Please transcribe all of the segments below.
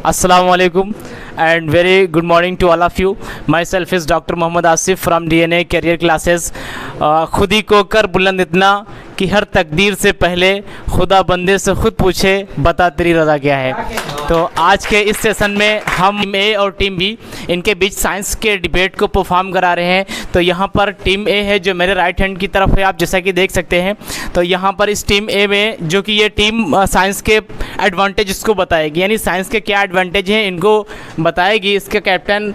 Assalamu alaikum and very good morning to all of you. Myself is Dr. Mohammad Asif from DNA Career Classes. खुद ही को कर बुलंद इतना कि हर तकदीर से पहले खुदा बंदे से खुद पूछे बता तेरी रज़ा क्या है। तो आज के इस सेशन में हम टीम ए और टीम बी इनके बीच साइंस के डिबेट को परफॉर्म करा रहे हैं। तो यहाँ पर टीम ए है जो मेरे राइट हैंड की तरफ है, आप जैसा कि देख सकते हैं। तो यहाँ पर इस टीम ए में जो कि ये टीम साइंस के एडवांटेज इसको बताएगी, यानी साइंस के क्या एडवांटेज हैं इनको बताएगी। इसके कैप्टन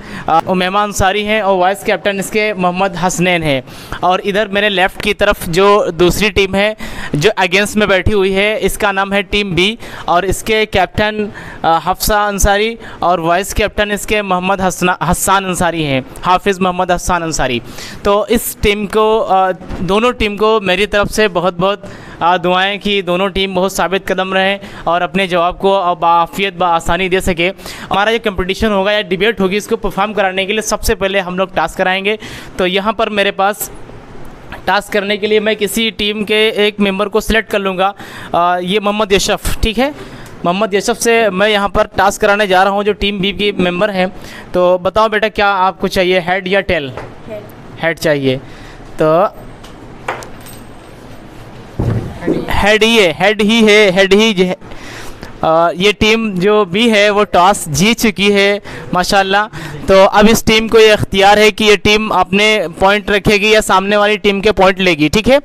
उमैमा अंसारी हैं और वाइस कैप्टन इसके मोहम्मद हसनैन है। और इधर मेरे लेफ़्ट की तरफ जो दूसरी टीम है जो अगेंस्ट में बैठी हुई है, इसका नाम है टीम बी और इसके कैप्टन हफ्सा अंसारी और वाइस कैप्टन इसके मोहम्मद हस्सान अंसारी हैं, हाफिज़ मोहम्मद हस्सान अंसारी। तो इस टीम को दोनों टीम को मेरी तरफ से बहुत बहुत दुआएं कि दोनों टीम बहुत साबित कदम रहें और अपने जवाब को बाआफियत बआसानी दे सके। हमारा ये कंपटीशन होगा या डिबेट होगी, इसको परफॉर्म कराने के लिए सबसे पहले हम लोग टास्क कराएंगे। तो यहाँ पर मेरे पास टास्क करने के लिए मैं किसी टीम के एक मेंबर को सिलेक्ट कर लूँगा। ये मोहम्मद यशफ़, ठीक है, मोहम्मद यशफ़ से मैं यहाँ पर टास्क कराने जा रहा हूँ जो टीम बी की मेंबर हैं। तो बताओ बेटा क्या आपको चाहिए, हेड या टेल? हेड चाहिए। तो हेड ही है, हेड ही है, हेड ही है। ये टीम जो बी है वो टॉस जीत चुकी है माशाल्लाह। तो अब इस टीम को ये इख्तियार है कि ये टीम अपने पॉइंट रखेगी या सामने वाली टीम के पॉइंट लेगी, ठीक है।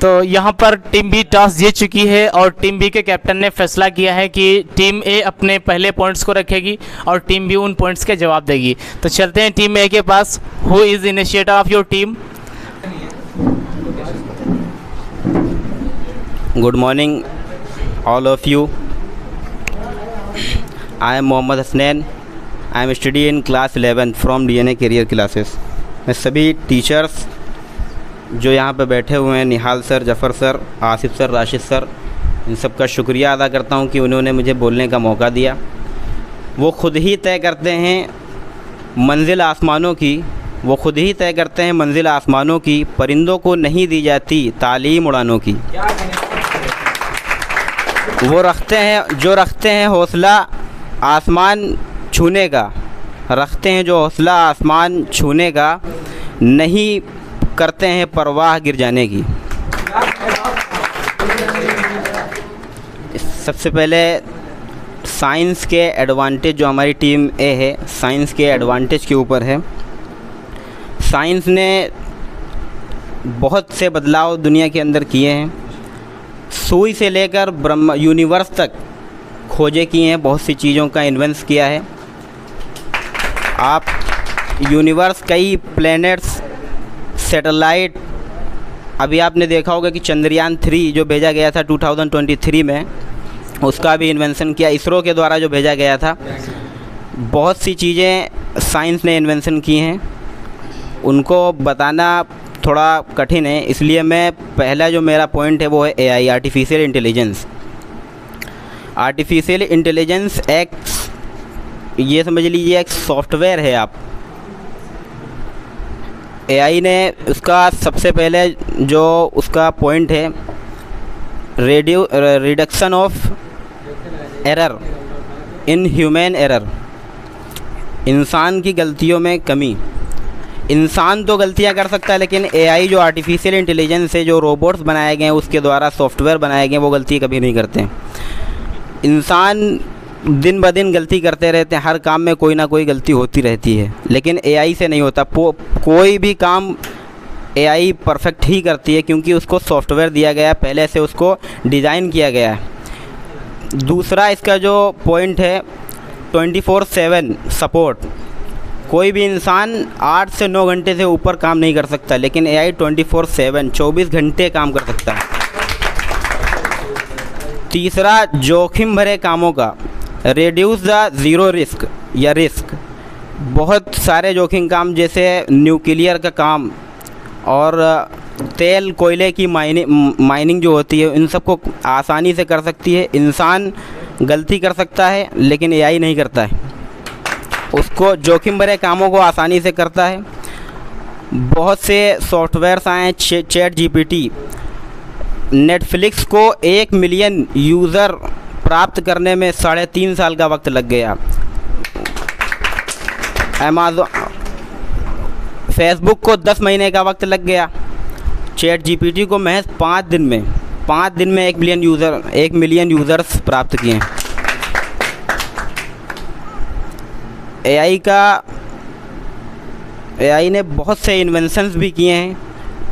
तो यहाँ पर टीम बी टॉस जीत चुकी है और टीम बी के कैप्टन ने फैसला किया है कि टीम ए अपने पहले पॉइंट्स को रखेगी और टीम बी उन पॉइंट्स के जवाब देगी। तो चलते हैं टीम ए के पास। Who is initiator of your team? Good morning all of you. I am Mohammad Hasnain. I am studying in class 11 from DNA Career Classes. मैं सभी टीचर्स जो यहाँ पे बैठे हुए हैं, Nihal sir, Zafar sir, Asif sir, Rashid sir, इन सब का शुक्रिया अदा करता हूँ कि उन्होंने मुझे बोलने का मौका दिया। वो ख़ुद ही तय करते हैं मंजिल आसमानों की, वो ख़ुद ही तय करते हैं मंजिल आसमानों की, परिंदों को नहीं दी जाती तालीम उड़ानों की। वो रखते हैं हौसला आसमान छूने का, रखते हैं जो हौसला आसमान छूने का, नहीं करते हैं परवाह गिर जाने की। सबसे पहले साइंस के एडवांटेज जो हमारी टीम ए है, साइंस के एडवांटेज के ऊपर है। साइंस ने बहुत से बदलाव दुनिया के अंदर किए हैं, सुई से लेकर ब्रह्म यूनिवर्स तक खोजें की हैं, बहुत सी चीज़ों का इन्वेंस किया है। आप यूनिवर्स, कई प्लैनेट्स, सैटेलाइट, अभी आपने देखा होगा कि चंद्रयान 3 जो भेजा गया था 2023 में, उसका भी इन्वेंशन किया, इसरो के द्वारा जो भेजा गया था। बहुत सी चीज़ें साइंस ने इन्वेंशन की हैं, उनको बताना थोड़ा कठिन है, इसलिए मैं पहला जो मेरा पॉइंट है वो है AI, artificial intelligence. Artificial intelligence एक, ये समझ लीजिए, एक सॉफ्टवेयर है। आप एआई ने उसका सबसे पहले जो उसका पॉइंट है reduction of error in human error, इंसान की गलतियों में कमी। इंसान तो गलतियां कर सकता है, लेकिन एआई जो आर्टिफिशियल इंटेलिजेंस है, जो रोबोट्स बनाए गए हैं, उसके द्वारा सॉफ्टवेयर बनाए गए हैं, वो गलती कभी नहीं करते। इंसान दिन ब दिन गलती करते रहते हैं, हर काम में कोई ना कोई गलती होती रहती है, लेकिन एआई से नहीं होता। कोई भी काम एआई परफेक्ट ही करती है, क्योंकि उसको सॉफ्टवेयर दिया गया है, पहले से उसको डिज़ाइन किया गया है। दूसरा इसका जो पॉइंट है 24/7 सपोर्ट। कोई भी इंसान 8 से 9 घंटे से ऊपर काम नहीं कर सकता, लेकिन एआई 24/7 24 घंटे काम कर सकता है। तीसरा, जोखिम भरे कामों का रेड्यूस द ज़ीरो रिस्क या रिस्क। बहुत सारे जोखिम काम जैसे न्यूक्लियर का काम और तेल कोयले की माइनिंग जो होती है, इन सबको आसानी से कर सकती है। इंसान गलती कर सकता है, लेकिन एआई नहीं करता है, उसको जोखिम भरे कामों को आसानी से करता है। बहुत से सॉफ्टवेयर्स आए हैं, चैट जीपीटी, नेटफ्लिक्स को 1 मिलियन यूज़र प्राप्त करने में 3.5 साल का वक्त लग गया। फेसबुक को 10 महीने का वक्त लग गया। चैट जीपीटी को महज 5 दिन में 1 मिलियन यूज़र्स प्राप्त किए। एआई ने बहुत से इन्वेंशंस भी किए हैं,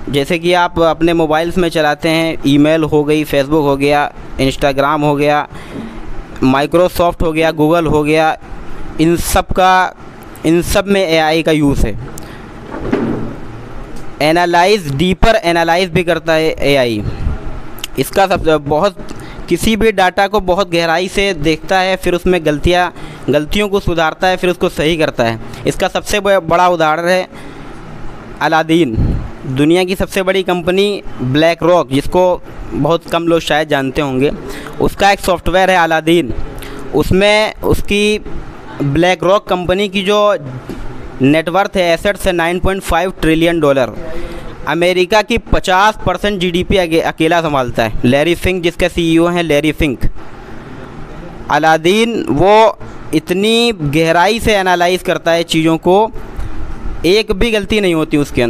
जैसे कि आप अपने मोबाइल्स में चलाते हैं, ईमेल हो गई, फेसबुक हो गया, इंस्टाग्राम हो गया, माइक्रोसॉफ्ट हो गया, गूगल हो गया, इन सब में एआई का यूज़ है। डीपर एनालाइज भी करता है एआई। इसका किसी भी डाटा को बहुत गहराई से देखता है, फिर उसमें गलतियों को सुधारता है, फिर उसको सही करता है। इसका सबसे बड़ा उदाहरण है अलादीन। दुनिया की सबसे बड़ी कंपनी ब्लैक रॉक, जिसको बहुत कम लोग शायद जानते होंगे, उसका एक सॉफ्टवेयर है अलादीन। उसमें उसकी ब्लैक रॉक कंपनी की जो नेटवर्थ है, एसेट्स है $9.5 ट्रिलियन। अमेरिका की 50% जीडीपी अकेला संभालता है लैरी फिंक, जिसके सीईओ हैं लैरी फिंक। अलादीन वो इतनी गहराई से एनालाइज करता है चीज़ों को, एक भी गलती नहीं होती उसके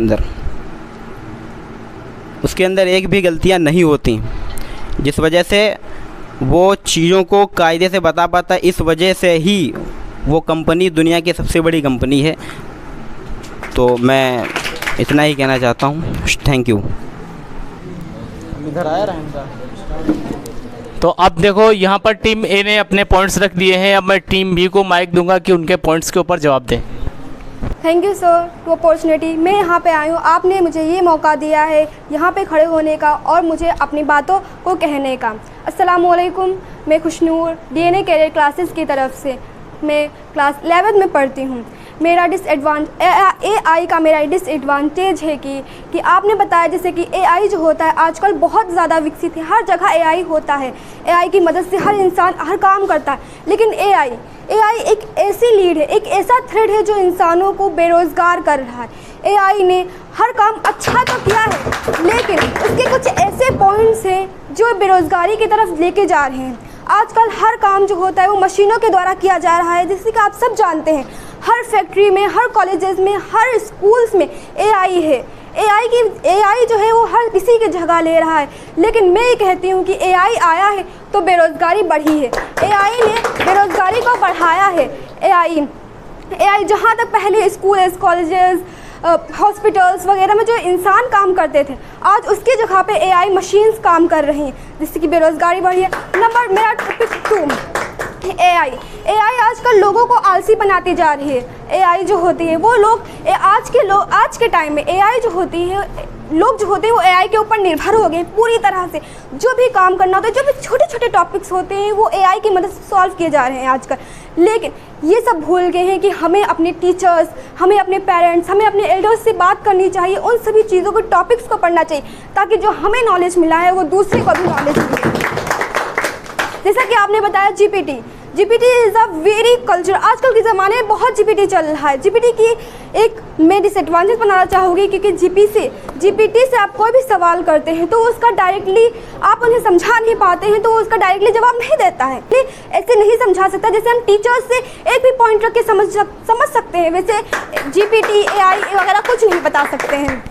अंदर एक भी गलतियां नहीं होती, जिस वजह से वो चीज़ों को कायदे से बता पाता है। इस वजह से ही वो कंपनी दुनिया की सबसे बड़ी कंपनी है। तो मैं इतना ही कहना चाहता हूँ। Thank you. इधर आया रहेगा। तो अब देखो यहाँ पर टीम ए ने अपने पॉइंट्स रख दिए हैं। अब मैं टीम बी को माइक दूंगा कि उनके पॉइंट्स के ऊपर जवाब दें। Thank you sir to opportunity. मैं यहाँ पे आई हूँ, आपने मुझे ये मौका दिया है यहाँ पे खड़े होने का और मुझे अपनी बातों को कहने का। अस्सलामुअलैकुम, मैं खुशनूर डीएनए कैरियर क्लासेस की तरफ से मैं क्लास 11 में पढ़ती हूँ। मेरा एआई का मेरा डिसएडवांटेज है कि आपने बताया जैसे कि एआई जो होता है आजकल बहुत ज़्यादा विकसित है, हर जगह एआई होता है, एआई की मदद से हर इंसान हर काम करता है। लेकिन एआई एक ऐसी लीड है, एक ऐसा थ्रेड है जो इंसानों को बेरोज़गार कर रहा है। एआई ने हर काम अच्छा तो किया है, लेकिन उसके कुछ ऐसे पॉइंट्स हैं जो बेरोज़गारी की तरफ लेके जा रहे हैं। आजकल हर काम जो होता है वो मशीनों के द्वारा किया जा रहा है, जैसे कि आप सब जानते हैं। हर फैक्ट्री में, हर कॉलेजेस में, हर स्कूल्स में एआई है। एआई जो है वो हर किसी की जगह ले रहा है। लेकिन मैं ये कहती हूँ कि एआई आया है तो बेरोज़गारी बढ़ी है, एआई ने बेरोज़गारी को बढ़ाया है। एआई जहाँ तक पहले स्कूल, कॉलेजेस, हॉस्पिटल्स वगैरह में जो इंसान काम करते थे, आज उसकी जगह पे एआई मशीन्स काम कर रही हैं, जिससे कि बेरोज़गारी बढ़ी है। मेरा टॉपिक 2 एआई आजकल लोगों को आलसी बनाती जा रही है। एआई जो होती है वो आज के टाइम में एआई जो होती है, लोग जो होते हैं वो एआई के ऊपर निर्भर हो गए पूरी तरह से। जो भी काम करना होता है, जो भी छोटे छोटे टॉपिक्स होते हैं वो एआई की मदद से सॉल्व किए जा रहे हैं आजकल। लेकिन ये सब भूल गए हैं कि हमें अपने टीचर्स, हमें अपने पेरेंट्स, हमें अपने एल्डर्स से बात करनी चाहिए, उन सभी चीज़ों को, टॉपिक्स को पढ़ना चाहिए, ताकि जो हमें नॉलेज मिला है वो दूसरे को भी नॉलेज मिले। जैसा कि आपने बताया GPT is a very culture. आजकल के ज़माने में बहुत जीपीटी चल रहा है। जीपीटी की एक मैं डिसएडवांटेज बनाना चाहूँगी, क्योंकि जीपीटी से आप कोई भी सवाल करते हैं तो उसका डायरेक्टली आप उन्हें समझा नहीं पाते हैं, तो उसका डायरेक्टली जवाब नहीं देता है। ऐसे नहीं समझा सकता जैसे हम टीचर्स से एक भी पॉइंट रख के समझ सकते हैं, वैसे जीपीटी, एआई वगैरह कुछ नहीं बता सकते हैं।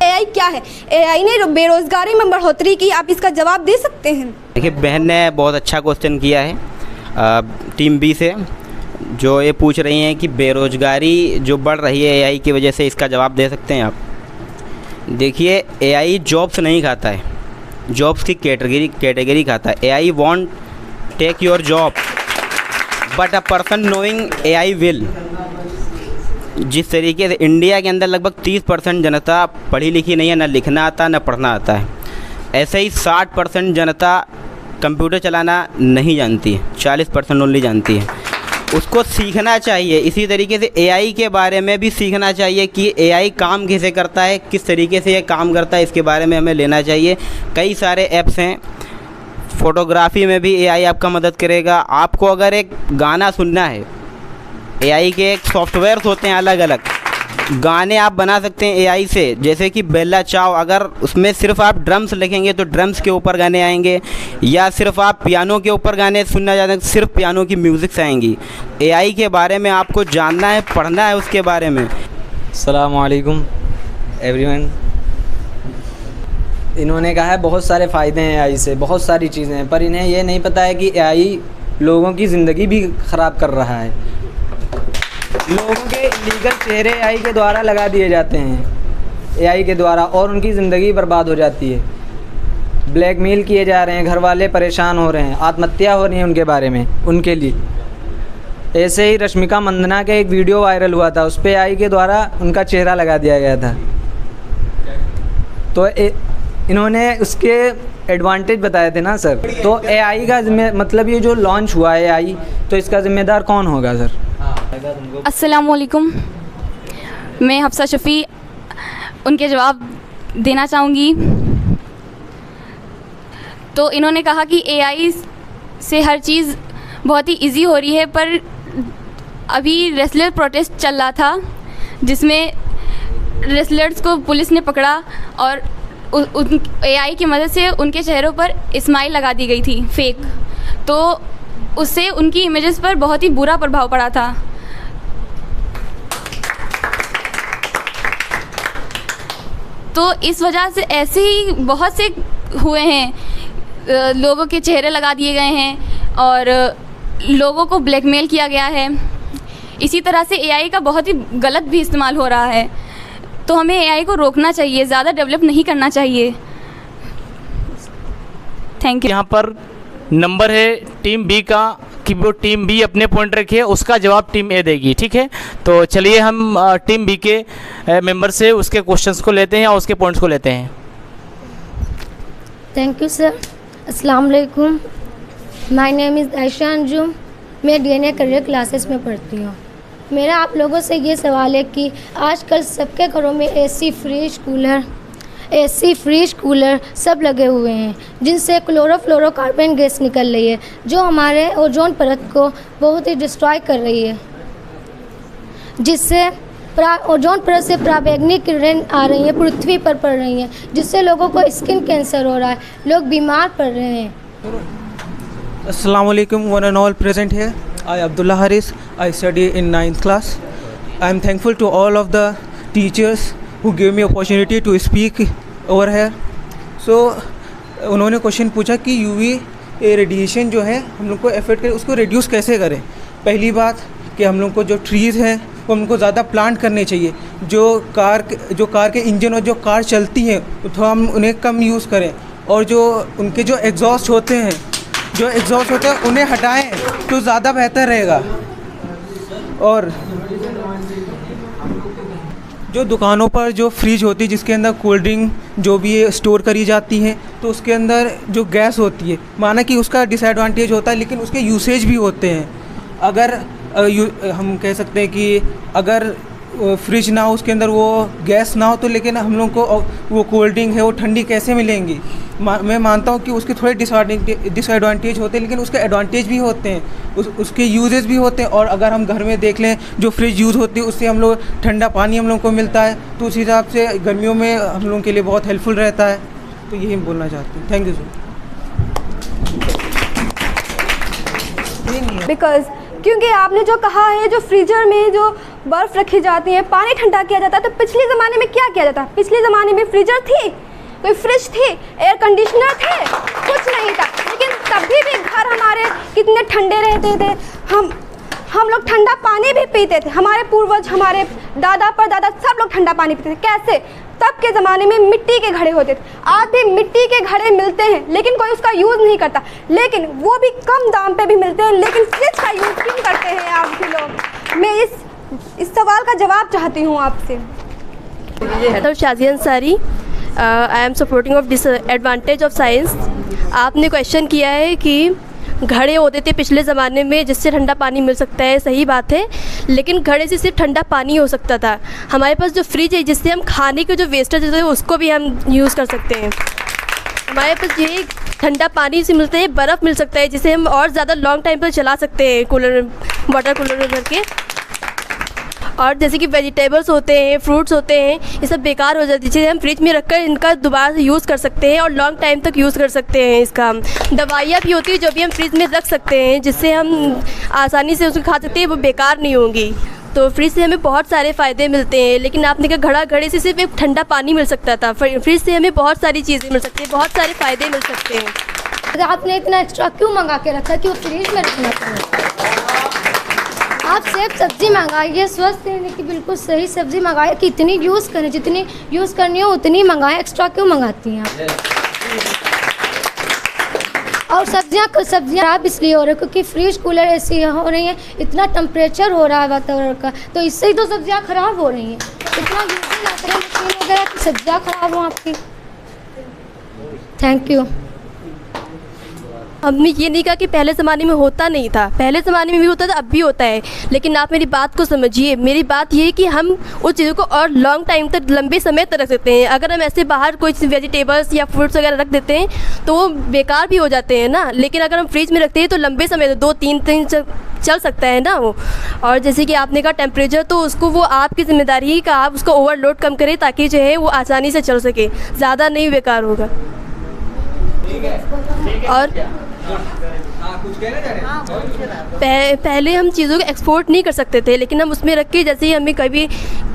एआई क्या है? एआई ने बेरोज़गारी में बढ़ोतरी की, आप इसका जवाब दे सकते हैं? देखिए, बहन ने बहुत अच्छा क्वेश्चन किया है टीम बी से, जो ये पूछ रही हैं कि बेरोज़गारी जो बढ़ रही है एआई की वजह से, इसका जवाब दे सकते हैं आप? देखिए, एआई जॉब्स नहीं खाता है, जॉब्स की कैटेगरी खाता है। AI won't take your job but a person knowing AI will. जिस तरीके से इंडिया के अंदर लगभग 30% जनता पढ़ी लिखी नहीं है, ना लिखना आता ना पढ़ना आता है, ऐसे ही 60% जनता कंप्यूटर चलाना नहीं जानती है, 40% ओनली जानती है। उसको सीखना चाहिए। इसी तरीके से एआई के बारे में भी सीखना चाहिए कि एआई काम कैसे करता है, किस तरीके से ये काम करता है, इसके बारे में हमें लेना चाहिए। कई सारे ऐप्स हैं, फ़ोटोग्राफी में भी एआई आपका मदद करेगा। आपको अगर एक गाना सुनना है, एआई के एक सॉफ्टवेयर्स होते हैं अलग अलग, गाने आप बना सकते हैं एआई से, जैसे कि बेला चाव, अगर उसमें सिर्फ आप ड्रम्स लिखेंगे तो ड्रम्स के ऊपर गाने आएंगे, या सिर्फ आप पियानो के ऊपर गाने सुनना चाहते हैं सिर्फ पियानो की म्यूज़िक से आएंगी। एआई के बारे में आपको जानना है, पढ़ना है उसके बारे में। अस्सलाम वालेकुम एवरीवन। इन्होंने कहा है बहुत सारे फ़ायदे हैं एआई से, बहुत सारी चीज़ें हैं, पर इन्हें ये नहीं पता है कि एआई लोगों की ज़िंदगी भी ख़राब कर रहा है। लोगों के इलीगल चेहरे एआई के द्वारा लगा दिए जाते हैं एआई के द्वारा, और उनकी ज़िंदगी बर्बाद हो जाती है। ब्लैकमेल किए जा रहे हैं, घर वाले परेशान हो रहे हैं, आत्महत्या हो रही है उनके बारे में, उनके लिए। ऐसे ही रश्मिका मंदना का एक वीडियो वायरल हुआ था, उस पर एआई के द्वारा उनका चेहरा लगा दिया गया था। तो इन्होंने उसके एडवांटेज बताए थे ना सर। तो एआई का मतलब ये जो लॉन्च हुआ है एआई, तो इसका ज़िम्मेदार कौन होगा सर? अस्सलामुअलैकुम, मैं हफ्सा शफ़ी उनके जवाब देना चाहूँगी। तो इन्होंने कहा कि एआई से हर चीज़ बहुत ही इजी हो रही है, पर अभी रेसलर प्रोटेस्ट चल रहा था जिसमें रेसलर्स को पुलिस ने पकड़ा और एआई की मदद से उनके चेहरों पर स्माइल लगा दी गई थी फेक, तो उससे उनकी इमेजेस पर बहुत ही बुरा प्रभाव पड़ा था। तो इस वजह से ऐसे ही बहुत से हुए हैं, लोगों के चेहरे लगा दिए गए हैं और लोगों को ब्लैकमेल किया गया है। इसी तरह से एआई का बहुत ही गलत भी इस्तेमाल हो रहा है, तो हमें एआई को रोकना चाहिए, ज़्यादा डेवलप नहीं करना चाहिए। Thank you. यहाँ पर नंबर है टीम बी का कि वो टीम बी अपने पॉइंट रखे, उसका जवाब टीम ए देगी, ठीक है। तो चलिए हम टीम बी के मेंबर से उसके क्वेश्चंस को लेते हैं या उसके पॉइंट्स को लेते हैं। Thank you sir. अस्सलाम वालेकुम, my name is Ayesha Anjum, मैं डीएनए करियर क्लासेस में पढ़ती हूँ। मेरा आप लोगों से ये सवाल है कि आजकल सबके घरों में एसी फ्रिज कूलर सब लगे हुए हैं, जिनसे क्लोरोफ्लोरोकार्बन गैस निकल रही है, जो हमारे ओजोन परत को बहुत ही डिस्ट्रॉय कर रही है, जिससे ओजोन परत से पराबैंगनी किरणें आ रही हैं, पृथ्वी पर पड़ रही हैं, जिससे लोगों को स्किन कैंसर हो रहा है, लोग बीमार पड़ रहे हैं। Assalamu alaikum, one and all present here. I Abdullah Haris. I study in 9th class. I am thankful to all of the teachers who gave me opportunity to speak over here. So उन्होंने question पूछा कि UV radiation जो है हम लोग को effect करे, उसको रिड्यूस कैसे करें। पहली बात कि हम लोग को जो ट्रीज़ हैं वो हमको ज़्यादा प्लांट करने चाहिए। जो कार के इंजन और जो कार चलती हैं तो हम उन्हें कम यूज़ करें, और जो उनके जो एग्जॉस्ट होते हैं उन्हें हटाएं तो ज़्यादा बेहतर रहेगा। और जो दुकानों पर जो फ्रिज होती है जिसके अंदर कोल्ड ड्रिंक जो भी स्टोर करी जाती हैं, तो उसके अंदर जो गैस होती है, माना कि उसका डिसएडवांटेज होता है लेकिन उसके यूसेज भी होते हैं। अगर हम कह सकते हैं कि अगर फ्रिज ना हो, उसके अंदर वो गैस ना हो, तो लेकिन हम लोग को वो कोल्ड ड्रिंक है वो ठंडी कैसे मिलेंगी। मैं मानता हूँ कि उसके थोड़े डिसएडवांटेज होते हैं, लेकिन उसके एडवांटेज भी होते हैं, उसके यूजेस भी होते हैं। और अगर हम घर में देख लें, जो फ्रिज यूज़ होती है उससे हम लोग ठंडा पानी हम लोग को मिलता है, तो उस हिसाब से गर्मियों में हम लोगों के लिए बहुत हेल्पफुल रहता है। तो यही बोलना चाहते हैं। Thank you sir. बिकॉज क्योंकि आपने जो कहा है, जो फ्रीजर में जो बर्फ़ रखी जाती है, पानी ठंडा किया जाता है, तो पिछले ज़माने में क्या किया जाता? पिछले ज़माने में फ्रीजर थी, कोई फ्रिज थी, एयर कंडीशनर थे, कुछ नहीं था, लेकिन तभी भी घर हमारे कितने ठंडे रहते थे। हम लोग ठंडा पानी भी पीते थे, हमारे पूर्वज, हमारे दादा परदादा सब लोग ठंडा पानी पीते थे। कैसे? तब के ज़माने में मिट्टी के घड़े होते थे। आज भी मिट्टी के घड़े मिलते हैं, लेकिन कोई उसका यूज़ नहीं करता, लेकिन वो भी कम दाम पे भी मिलते हैं, लेकिन फ्रिज का यूज़ क्यों करते हैं आज भी लोग? मैं इस सवाल का जवाब चाहती हूँ आपसे। Haider Shazi Ansari, I am supporting of disadvantage of science. आपने क्वेश्चन किया है कि घड़े होते थे पिछले ज़माने में जिससे ठंडा पानी मिल सकता है, सही बात है, लेकिन घड़े से सिर्फ ठंडा पानी हो सकता था। हमारे पास जो फ्रिज है जिससे हम खाने के जो वेस्टेज होते हैं उसको भी हम यूज़ कर सकते हैं। हमारे पास ये ठंडा पानी से मिलता है, बर्फ़ मिल सकता है जिसे हम और ज़्यादा लॉन्ग टाइम पर चला सकते हैं, कूलर, वाटर कूलर में भर के। और जैसे कि वेजिटेबल्स होते हैं, फ्रूट्स होते हैं, ये सब बेकार हो जाती है, जिसे हम फ्रिज में रखकर इनका दोबारा से यूज़ कर सकते हैं और लॉन्ग टाइम तक यूज़ कर सकते हैं। इसका दवाइयाँ भी होती है जो भी हम फ्रिज में रख सकते हैं, जिससे हम आसानी से उसको खा सकते हैं, वो बेकार नहीं होंगी। तो फ्रिज से हमें बहुत सारे फ़ायदे मिलते हैं। लेकिन आपने कहा घड़ा घड़े से सिर्फ एक ठंडा पानी मिल सकता था, फ्रिज से हमें बहुत सारी चीज़ें मिल सकती हैं, बहुत सारे फ़ायदे मिल सकते हैं। अगर आपने इतना एक्स्ट्रा क्यों मंगा के रखा कि वो फ्रिज में रखना पड़े? आप सिर्फ सब्ज़ी मंगाइए, स्वस्थ रहने की बिल्कुल सही सब्ज़ी मंगाइए कि इतनी यूज़ करें, जितनी यूज़ करनी हो उतनी मंगाएं। एक्स्ट्रा क्यों मंगाती हैं आप? और सब्जियां खराब इसलिए हो रही है क्योंकि फ्रिज कूलर ऐसी हो रही हैं, इतना टेम्परेचर हो रहा है वातावरण का, तो इससे ही तो सब्जियां खराब हो रही हैं। इतना यूज ना करें मशीन वगैरह कि सब्जियां खराब हो आपकी। Thank you. हमने ये नहीं कहा कि पहले ज़माने में होता नहीं था, पहले ज़माने में भी होता था, अब भी होता है। लेकिन आप मेरी बात को समझिए। मेरी बात ये है कि हम उस चीज़ों को और लॉन्ग टाइम तक, लंबे समय तक रख सकते हैं। अगर हम ऐसे बाहर कोई वेजिटेबल्स या फ्रूट्स वगैरह रख देते हैं तो वो बेकार भी हो जाते हैं ना। लेकिन अगर हम फ्रिज में रखते हैं तो लंबे समय, 2-3 दिन चल सकता है ना वो। और जैसे कि आपने कहा टेम्परेचर, तो उसको वो आपकी जिम्मेदारी है कि आप उसको ओवरलोड कम करें ताकि जो है वो आसानी से चल सके, ज़्यादा नहीं बेकार होगा। और पहले हम चीज़ों को एक्सपोर्ट नहीं कर सकते थे, लेकिन हम उसमें रख के, जैसे ही हमें कभी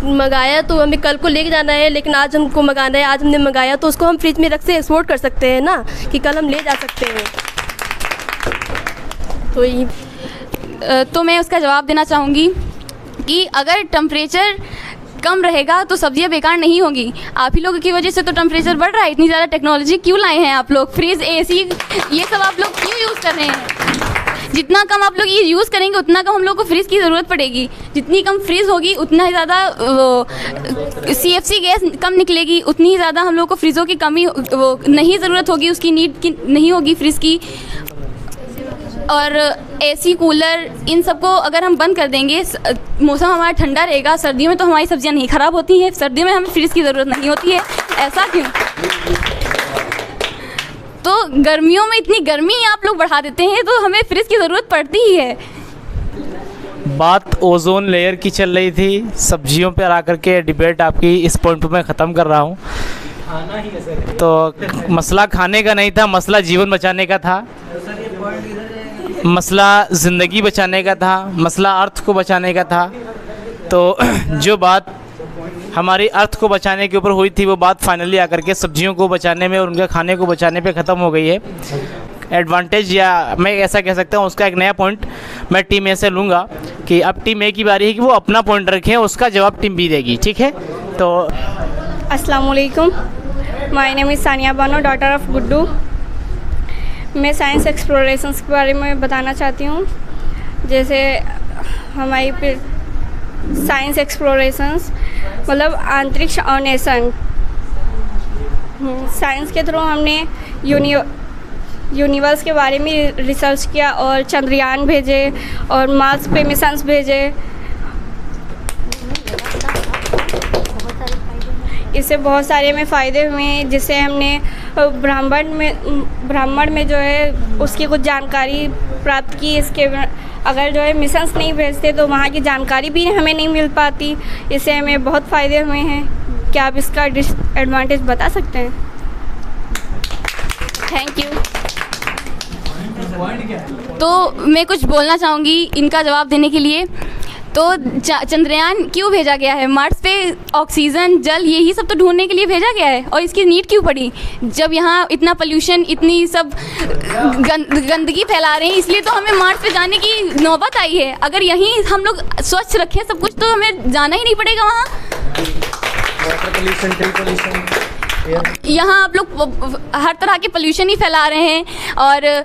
मंगाया तो हमें कल को लेके जाना है, लेकिन आज हमको मंगाना है, आज हमने मंगाया तो उसको हम फ्रिज में रख से एक्सपोर्ट कर सकते हैं ना, कि कल हम ले जा सकते हैं। तो मैं उसका जवाब देना चाहूँगी कि अगर टेम्परेचर कम रहेगा तो सब्जियां बेकार नहीं होंगी। आप ही लोगों की वजह से तो टेम्परेचर बढ़ रहा है। इतनी ज़्यादा टेक्नोलॉजी क्यों लाए हैं आप लोग? फ्रिज, एसी, ये सब आप लोग क्यों यूज़ कर रहे हैं? जितना कम आप लोग ये यूज़ करेंगे उतना कम हम लोग को फ्रिज की ज़रूरत पड़ेगी। जितनी कम फ्रिज होगी उतना ही ज़्यादा CFC गैस कम निकलेगी, उतनी ही ज़्यादा हम लोग को फ्रिज़ों की कमी नहीं ज़रूरत होगी, उसकी नीड की नहीं होगी फ्रिज की। और एसी, कूलर, इन सबको अगर हम बंद कर देंगे, मौसम हमारा ठंडा रहेगा। सर्दियों में तो हमारी सब्जियां नहीं ख़राब होती हैं, सर्दियों में हमें फ्रिज की ज़रूरत नहीं होती है। ऐसा क्यों? तो गर्मियों में इतनी गर्मी आप लोग बढ़ा देते हैं तो हमें फ्रिज की ज़रूरत पड़ती ही है। बात ओजोन लेयर की चल रही थी, सब्जियों पर आकर के डिबेट आपकी इस पॉइंट पर मैं ख़त्म कर रहा हूँ। तो मसला खाने का नहीं था, मसला जीवन बचाने का था, मसला ज़िंदगी बचाने का था, मसला अर्थ को बचाने का था। तो जो बात हमारी अर्थ को बचाने के ऊपर हुई थी वो बात फाइनली आकर के सब्जियों को बचाने में और उनके खाने को बचाने पे ख़त्म हो गई है। एडवांटेज, या मैं ऐसा कह सकता हूँ, उसका एक नया पॉइंट मैं टीम ए से लूँगा कि अब टीम ए की बारी है कि वो अपना पॉइंट रखें, उसका जवाब टीम बी देगी। ठीक है? तो अस्सलाम वालेकुम, my name is Sania Bano, daughter of Guddu. मैं साइंस एक्सप्लोरेशंस के बारे में बताना चाहती हूँ। जैसे हमारी साइंस एक्सप्लोरेशंस मतलब अंतरिक्ष अन्वेषण। साइंस के थ्रू हमने यूनिवर्स के बारे में रिसर्च किया और चंद्रयान भेजे और मार्स पे मिशंस भेजे। इससे बहुत सारे हमें फ़ायदे हुए हैं, जिससे हमने ब्रह्मांड में जो है उसकी कुछ जानकारी प्राप्त की। इसके अगर जो है मिशंस नहीं भेजते तो वहाँ की जानकारी भी हमें नहीं मिल पाती। इससे हमें बहुत फ़ायदे हुए हैं। क्या आप इसका डिसएडवांटेज बता सकते हैं? Thank you. तो मैं कुछ बोलना चाहूँगी इनका जवाब देने के लिए। तो चंद्रयान क्यों भेजा गया है? मार्स पे ऑक्सीजन, जल, यही सब तो ढूंढने के लिए भेजा गया है। और इसकी नीड क्यों पड़ी? जब यहाँ इतना पोल्यूशन, इतनी सब गंदगी फैला रहे हैं, इसलिए तो हमें मार्स पे जाने की नौबत आई है। अगर यहीं हम लोग स्वच्छ रखें सब कुछ तो हमें जाना ही नहीं पड़ेगा वहाँ। यहाँ आप लोग हर तरह के पोल्यूशन ही फैला रहे हैं और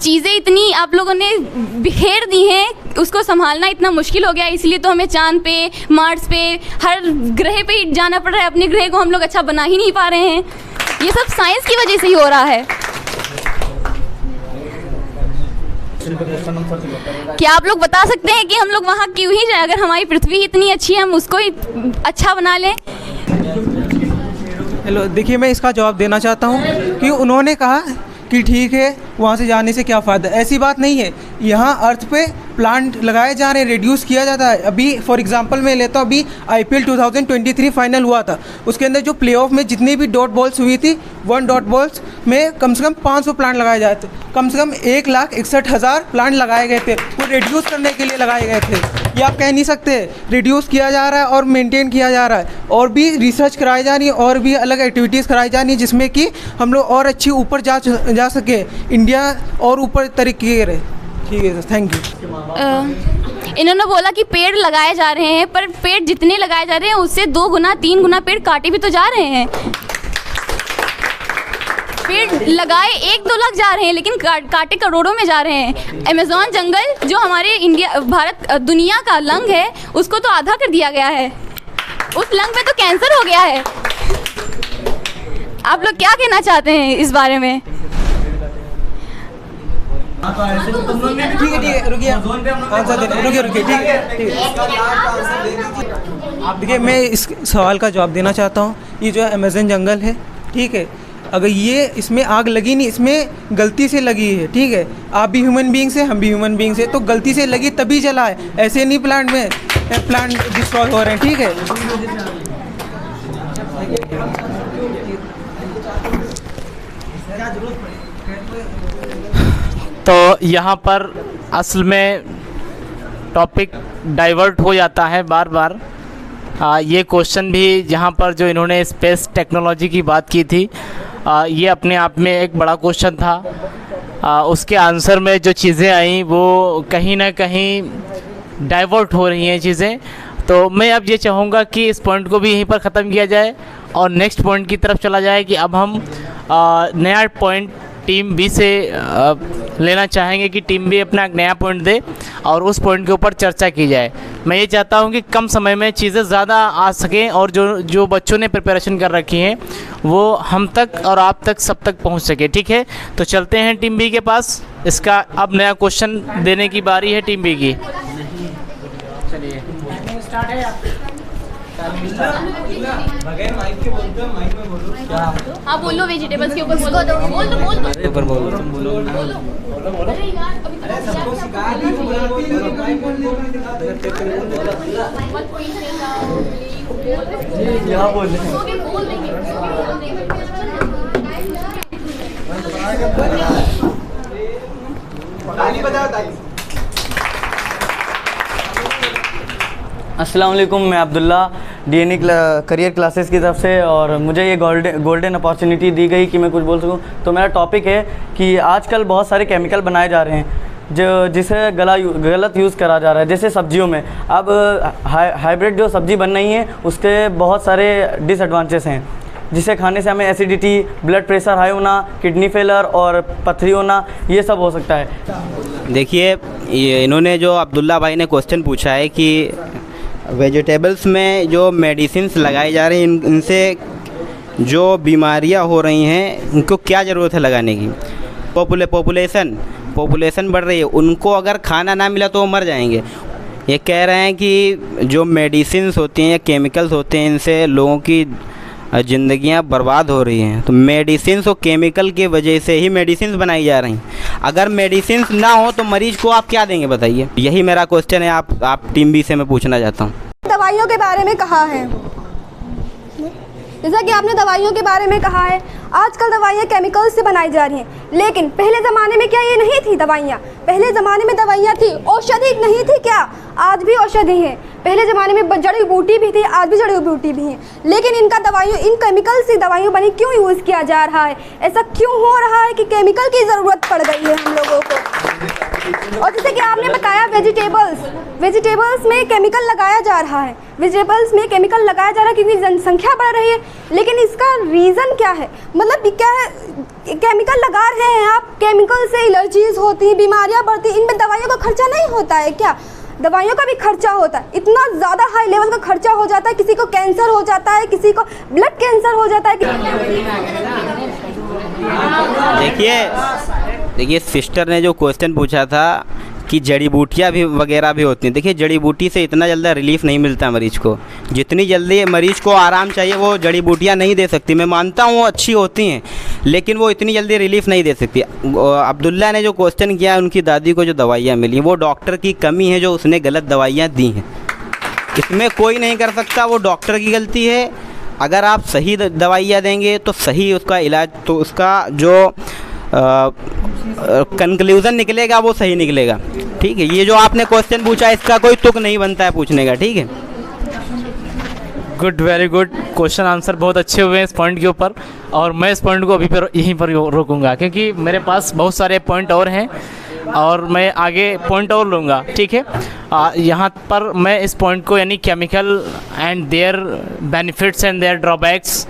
चीज़ें इतनी आप लोगों ने बिखेर दी हैं, उसको संभालना इतना मुश्किल हो गया। इसलिए तो हमें चांद पे, मार्स पे, हर ग्रह पे ही जाना पड़ रहा है। अपने ग्रह को हम लोग अच्छा बना ही नहीं पा रहे हैं। ये सब साइंस की वजह से ही हो रहा है। क्या आप लोग बता सकते हैं कि हम लोग वहाँ क्यों ही जाएं? अगर हमारी पृथ्वी इतनी अच्छी है, हम उसको ही अच्छा बना लें। हेलो, देखिए मैं इसका जवाब देना चाहता हूँ कि उन्होंने कहा कि ठीक है वहाँ से जाने से क्या फ़ायदा। ऐसी बात नहीं है, यहाँ अर्थ पे प्लांट लगाए जा रहे हैं, रिड्यूस किया जाता है। अभी फॉर एग्जांपल मैं लेता हूँ, अभी IPL 2023 फाइनल हुआ था, उसके अंदर जो प्लेऑफ में जितनी भी डॉट बॉल्स हुई थी, 1 डॉट बॉल्स में कम से कम 500 प्लांट लगाए जाए थे। कम से कम 1,61,000 प्लांट लगाए गए थे, वो रिड्यूस करने के लिए लगाए गए थे। ये आप कह नहीं सकते, रिड्यूस किया जा रहा है और मेंटेन किया जा रहा है, और भी रिसर्च कराई जा रही है, और भी अलग एक्टिविटीज़ कराई जा रही है, जिसमें कि हम लोग और अच्छी ऊपर जा सके, इंडिया और ऊपर तरीके रहे। ठीक है सर, थैंक यू। इन्होंने बोला कि पेड़ लगाए जा रहे हैं, पर पेड़ जितने लगाए जा रहे हैं उससे 2 गुना 3 गुना पेड़ काटे भी तो जा रहे हैं। पेड़ लगाए 1-2 लाख जा रहे हैं, लेकिन काटे करोड़ों में जा रहे हैं। अमेज़न जंगल जो हमारे दुनिया का लंग है, उसको तो आधा कर दिया गया है। उस लंग में तो कैंसर हो गया है। आप लोग क्या कहना चाहते हैं इस बारे में? ठीक है, रुकिए, आंसर दे, रुकिए, ठीक है। आप देखिए, मैं इस सवाल का जवाब देना चाहता हूँ। ये जो अमेज़न जंगल है, ठीक है, अगर ये इसमें आग लगी नहीं, इसमें गलती से लगी है, ठीक है। आप भी ह्यूमन बीइंग्स हैं, हम भी ह्यूमन बीइंग्स हैं, तो गलती से लगी तभी जला है, ऐसे नहीं प्लांट डिस्ट्रॉय हो रहे हैं, ठीक है। तो यहाँ पर असल में टॉपिक डाइवर्ट हो जाता है बार बार। ये क्वेश्चन भी जहाँ पर जो इन्होंने स्पेस टेक्नोलॉजी की बात की थी, ये अपने आप में एक बड़ा क्वेश्चन था। उसके आंसर में जो चीज़ें आई वो कहीं ना कहीं डाइवर्ट हो रही हैं चीज़ें। तो मैं अब ये चाहूँगा कि इस पॉइंट को भी यहीं पर ख़त्म किया जाए और नेक्स्ट पॉइंट की तरफ चला जाए कि अब हम नया पॉइंट टीम बी से लेना चाहेंगे कि टीम बी अपना एक नया पॉइंट दे और उस पॉइंट के ऊपर चर्चा की जाए। मैं ये चाहता हूँ कि कम समय में चीज़ें ज़्यादा आ सकें और जो बच्चों ने प्रिपरेशन कर रखी हैं वो हम तक और आप तक सब तक पहुँच सके। ठीक है, तो चलते हैं टीम बी के पास। इसका अब नया क्वेश्चन देने की बारी है टीम बी की। चलिए स्टार्ट है। हाँ बोलो, वेजिटेबल्स के ऊपर बोल दो, बोल दो। अस्सलाम वालेकुम, मैं अब्दुल्ला डीएनए करियर क्लासेस की तरफ से, और मुझे ये गोल्डन अपॉर्चुनिटी दी गई कि मैं कुछ बोल सकूं। तो मेरा टॉपिक है कि आजकल बहुत सारे केमिकल बनाए जा रहे हैं जिसे गलत यूज़ करा जा रहा है। जैसे सब्जियों में अब हाइब्रिड जो सब्ज़ी बन रही है उसके बहुत सारे डिसएडवांटेज हैं, जिसे खाने से हमें एसिडिटी, ब्लड प्रेशर हाई होना, किडनी फेलर और पथरी होना, ये सब हो सकता है। देखिए, इन्होंने जो अब्दुल्ला भाई ने क्वेश्चन पूछा है कि वेजिटेबल्स में जो मेडिसिन्स लगाए जा रहे हैं इनसे जो बीमारियां हो रही हैं उनको क्या ज़रूरत है लगाने की। पॉपुलेशन बढ़ रही है, उनको अगर खाना ना मिला तो वो मर जाएंगे। ये कह रहे हैं कि जो मेडिसिन्स होती हैं या केमिकल्स होते हैं इनसे लोगों की ज़िंदगियां बर्बाद हो रही हैं। तो मेडिसिन्स और केमिकल की वजह से ही मेडिसिन्स बनाई जा रही हैं। अगर मेडिसिन्स ना हो तो मरीज़ को आप क्या देंगे बताइए। यही मेरा क्वेश्चन है, आप टीम बी से मैं पूछना चाहता हूँ। दवाइयों के बारे में कहा है, जैसा कि आपने दवाइयों के बारे में कहा है, आजकल दवाइयाँ केमिकल से बनाई जा रही हैं, लेकिन पहले ज़माने में क्या ये नहीं थी दवाइयाँ? पहले ज़माने में दवाइयाँ थी, औषधि नहीं थी क्या? आज भी औषधि हैं। पहले ज़माने में जड़ी बूटी भी थी, आज भी जड़ी बूटी भी हैं, लेकिन इन केमिकल से दवाइयाँ बनी क्यों यूज़ किया जा रहा है? ऐसा क्यों हो रहा है कि केमिकल की ज़रूरत पड़ गई है हम लोगों को? और जैसे कि आपने बताया वेजिटेबल्स में केमिकल लगाया जा रहा है, वेजिटेबल्स में केमिकल लगाया जा रहा है क्योंकि जनसंख्या बढ़ रही है, लेकिन इसका रीज़न क्या है? मतलब क्या है, केमिकल लगा रहे हैं आप, केमिकल से एलर्जीज होती हैं, बीमारियां बढ़ती हैं, इनमें दवाइयों का खर्चा नहीं होता है क्या? दवाइयों का भी खर्चा होता है, इतना ज़्यादा हाई लेवल का खर्चा हो जाता है, किसी को कैंसर हो जाता है, किसी को ब्लड कैंसर हो जाता है। देखिए सिस्टर ने जो क्वेश्चन पूछा था कि जड़ी बूटियाँ भी वगैरह भी होती हैं। देखिए जड़ी बूटी से इतना जल्दी रिलीफ़ नहीं मिलता मरीज़ को, जितनी जल्दी मरीज़ को आराम चाहिए वो जड़ी बूटियाँ नहीं दे सकती। मैं मानता हूँ वो अच्छी होती हैं, लेकिन वो इतनी जल्दी रिलीफ़ नहीं दे सकती। अब्दुल्ला ने जो क्वेश्चन किया, उनकी दादी को जो दवाइयाँ मिली वो डॉक्टर की कमी है, जो उसने गलत दवाइयाँ दी हैं। इसमें कोई नहीं कर सकता, वो डॉक्टर की गलती है। अगर आप सही दवाइयाँ देंगे तो सही उसका इलाज, तो उसका जो कंक्लूज़न निकलेगा वो सही निकलेगा। ठीक है, ये जो आपने क्वेश्चन पूछा इसका कोई तुक नहीं बनता है पूछने का। ठीक है, good, very good. Question answer बहुत अच्छे हुए हैं इस पॉइंट के ऊपर, और मैं इस पॉइंट को अभी पर यहीं पर रोकूंगा, क्योंकि मेरे पास बहुत सारे पॉइंट और हैं और मैं आगे पॉइंट और लूँगा। ठीक है, यहाँ पर मैं इस पॉइंट को, यानी chemical and their benefits and their drawbacks,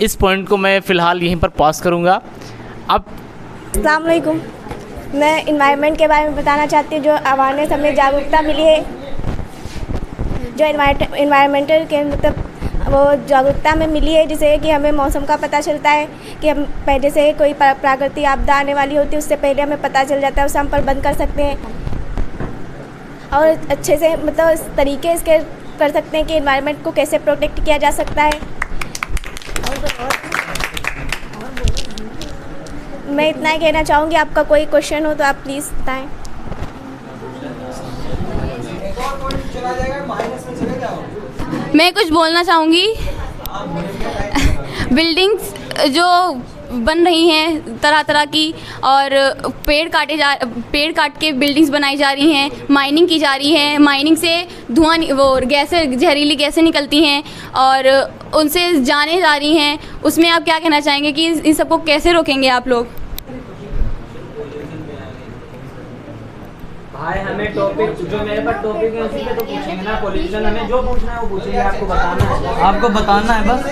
इस पॉइंट को मैं फ़िलहाल यहीं पर पास करूँगा। अब अस्सलाम वालेकुम, मैं इन्वायरमेंट के बारे में बताना चाहती हूँ। जो अवेयरनेस हमें जागरूकता मिली है, जो इन्वायरमेंटल के मतलब वो जागरूकता में मिली है, जिससे कि हमें मौसम का पता चलता है कि हम पहले से कोई प्राकृतिक आपदा आने वाली होती है उससे पहले हमें पता चल जाता है, उससे हम प्रबंध कर सकते हैं और अच्छे से मतलब इस तरीके इसके कर सकते हैं कि इन्वायरमेंट को कैसे प्रोटेक्ट किया जा सकता है। मैं इतना ही कहना चाहूँगी। आपका कोई क्वेश्चन हो तो आप प्लीज़ बताएं। मैं कुछ बोलना चाहूँगी। बिल्डिंग्स जो बन रही हैं तरह तरह की, और पेड़ काट के बिल्डिंग्स बनाई जा रही हैं, माइनिंग की जा रही है, माइनिंग से धुआं वो गैसें, जहरीली गैसें निकलती हैं और उनसे जानें जा रही हैं। उसमें आप क्या कहना चाहेंगे कि इन सबको कैसे रोकेंगे आप लोग? भाई हमें टॉपिक जो मेरे पास टॉपिक है उसी पे तो पूछेंगे ना। पॉल्यूशन हमें जो पूछना है वो पूछेंगे, आपको बताना है। आपको बताना है बस,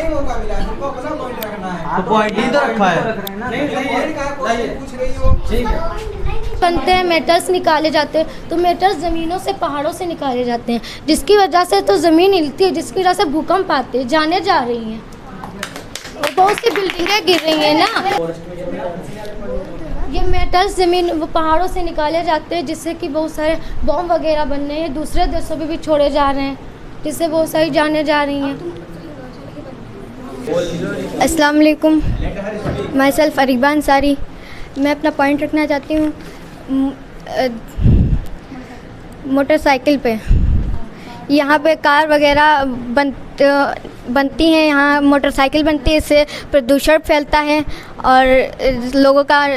तो पॉइंट ही तो रखा है। बनते हैं, मेटल्स निकाले जाते हैं, तो मेटल्स ज़मीनों से, पहाड़ों से निकाले जाते हैं, जिसकी वजह से तो ज़मीन हिलती है, जिसकी वजह से भूकंप आते हैं, जाने जा रही हैं और बहुत सी बिल्डिंगें गिर रही हैं ना। ये मेटल्स ज़मीन वो पहाड़ों से निकाले जाते हैं, जिससे कि बहुत सारे बॉम्ब वगैरह बन रहे हैं, दूसरे देशों में भी छोड़े जा रहे हैं, जिससे बहुत सारी जानें जा रही हैं। अस्सलाम वालेकुम, माई सेल्फ अरीबा अंसारी। मैं अपना पॉइंट रखना चाहती हूँ मोटरसाइकिल पे। यहाँ पे कार वगैरह बनती हैं, यहाँ मोटरसाइकिल बनती है, इससे प्रदूषण फैलता है और लोगों का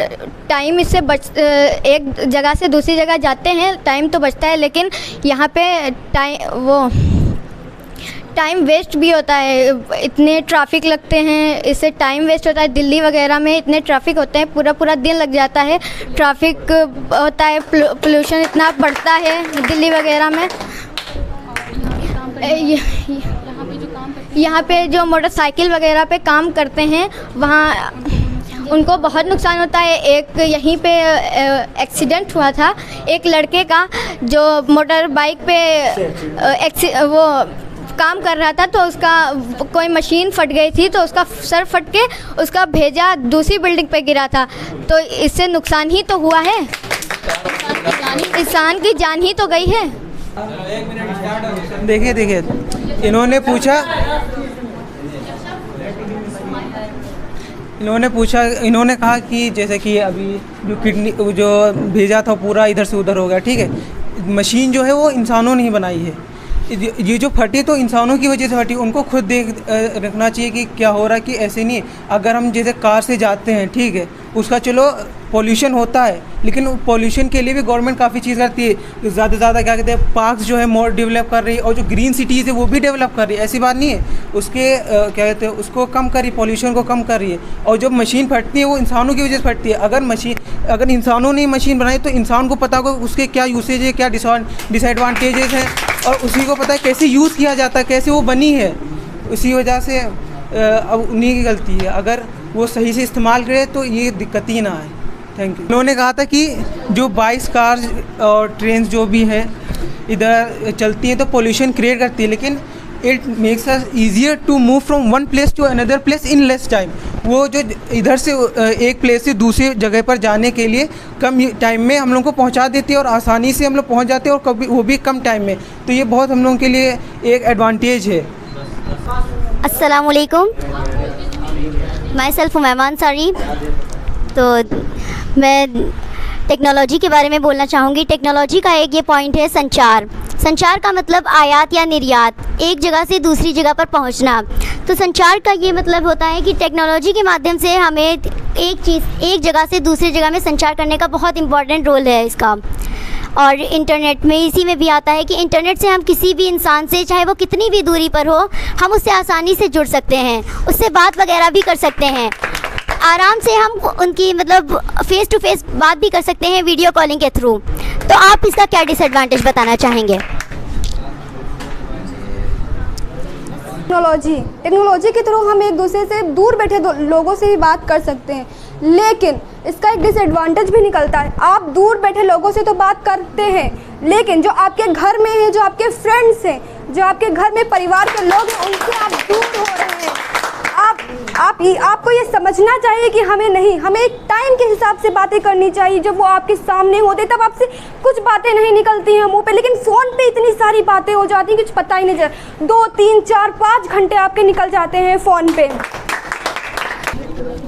टाइम इससे एक जगह से दूसरी जगह जाते हैं, टाइम तो बचता है, लेकिन यहाँ पे टाइम वेस्ट भी होता है। इतने ट्रैफिक लगते हैं, इससे टाइम वेस्ट होता है। दिल्ली वगैरह में इतने ट्रैफिक होते हैं, पूरा पूरा दिन लग जाता है, ट्रैफिक होता है, पोल्यूशन इतना बढ़ता है दिल्ली वगैरह में। यहाँ पे जो मोटरसाइकिल वगैरह पे काम करते हैं वहाँ उनको बहुत नुकसान होता है। एक यहीं पे एक्सीडेंट हुआ था एक लड़के का, जो मोटर बाइक पे वो काम कर रहा था, तो उसका कोई मशीन फट गई थी, तो उसका सर फट के उसका भेजा दूसरी बिल्डिंग पे गिरा था, तो इससे नुकसान ही तो हुआ है, इंसान की जान ही तो गई है। देखिए इन्होंने इन्होंने कहा कि जैसे कि अभी जो किडनी जो भेजा था पूरा इधर से उधर हो गया। ठीक है, मशीन जो है वो इंसानों ने ही बनाई है। ये जो फटी तो इंसानों की वजह से फटी, उनको खुद देख रखना चाहिए कि क्या हो रहा है, कि ऐसे नहीं। अगर हम जैसे कार से जाते हैं, ठीक है, उसका चलो पॉल्यूशन होता है, लेकिन पॉल्यूशन के लिए भी गवर्नमेंट काफ़ी चीज़ करती है। ज़्यादा से ज़्यादा क्या कहते हैं, पार्क्स जो है मोर डेवलप कर रही है, और जो ग्रीन सिटीज़ है वो भी डेवलप कर रही है, ऐसी बात नहीं है। उसके क्या कहते हैं, उसको कम कर रही है, पॉल्यूशन को कम कर रही है। और जब मशीन फटती है वो इंसानों की वजह से फटती है। अगर इंसानों ने मशीन बनाई तो इंसान को पता होगा उसके क्या यूसेज है, क्या डिसएडवांटेजेस हैं, और उसी को पता है कैसे यूज़ किया जाता है, कैसे वो बनी है। उसी वजह से अब उन्हीं की गलती है। अगर वो सही से इस्तेमाल करे तो ये दिक्कत ही ना आए। Thank you. उन्होंने कहा था कि जो 22 कार्स और ट्रेन जो भी है इधर चलती हैं तो पोल्यूशन क्रिएट करती है, लेकिन it makes us easier to move from one place to another place in less time. वो जो इधर से एक प्लेस से दूसरी जगह पर जाने के लिए कम टाइम में हम लोग को पहुंचा देती है और आसानी से हम लोग पहुंच जाते हैं, और कभी वो भी कम टाइम में। तो ये बहुत हम लोगों के लिए एक एडवांटेज है। अस्सलाम वालेकुम, माई सेल्फ उमैमा अंसारी। तो मैं टेक्नोलॉजी के बारे में बोलना चाहूँगी। टेक्नोलॉजी का एक ये पॉइंट है संचार। संचार का मतलब आयात या निर्यात, एक जगह से दूसरी जगह पर पहुंचना। तो संचार का ये मतलब होता है कि टेक्नोलॉजी के माध्यम से हमें एक जगह से दूसरी जगह में संचार करने का बहुत इम्पॉर्टेंट रोल है इसका। और इंटरनेट में इसी में भी आता है कि इंटरनेट से हम किसी भी इंसान से, चाहे वो कितनी भी दूरी पर हो, हम उससे आसानी से जुड़ सकते हैं, उससे बात वगैरह भी कर सकते हैं। आराम से हम उनकी मतलब फ़ेस टू फेस बात भी कर सकते हैं वीडियो कॉलिंग के थ्रू। तो आप इसका क्या डिसएडवांटेज बताना चाहेंगे? टेक्नोलॉजी के थ्रू हम एक दूसरे से दूर बैठे लोगों से भी बात कर सकते हैं, लेकिन इसका एक डिसएडवांटेज भी निकलता है। आप दूर बैठे लोगों से तो बात करते हैं, लेकिन जो आपके घर में हैं, जो आपके फ्रेंड्स हैं, जो आपके घर में परिवार के लोग हैं, उनसे आप दूर हो रहे हैं। आपको ये समझना चाहिए कि हमें एक टाइम के हिसाब से बातें करनी चाहिए। जब वो आपके सामने होते तब आपसे कुछ बातें नहीं निकलती हैं मुंह पे, लेकिन फ़ोन पे इतनी सारी बातें हो जाती हैं कुछ पता ही नहीं चलता। 2, 3, 4, 5 घंटे आपके निकल जाते हैं फ़ोन पे।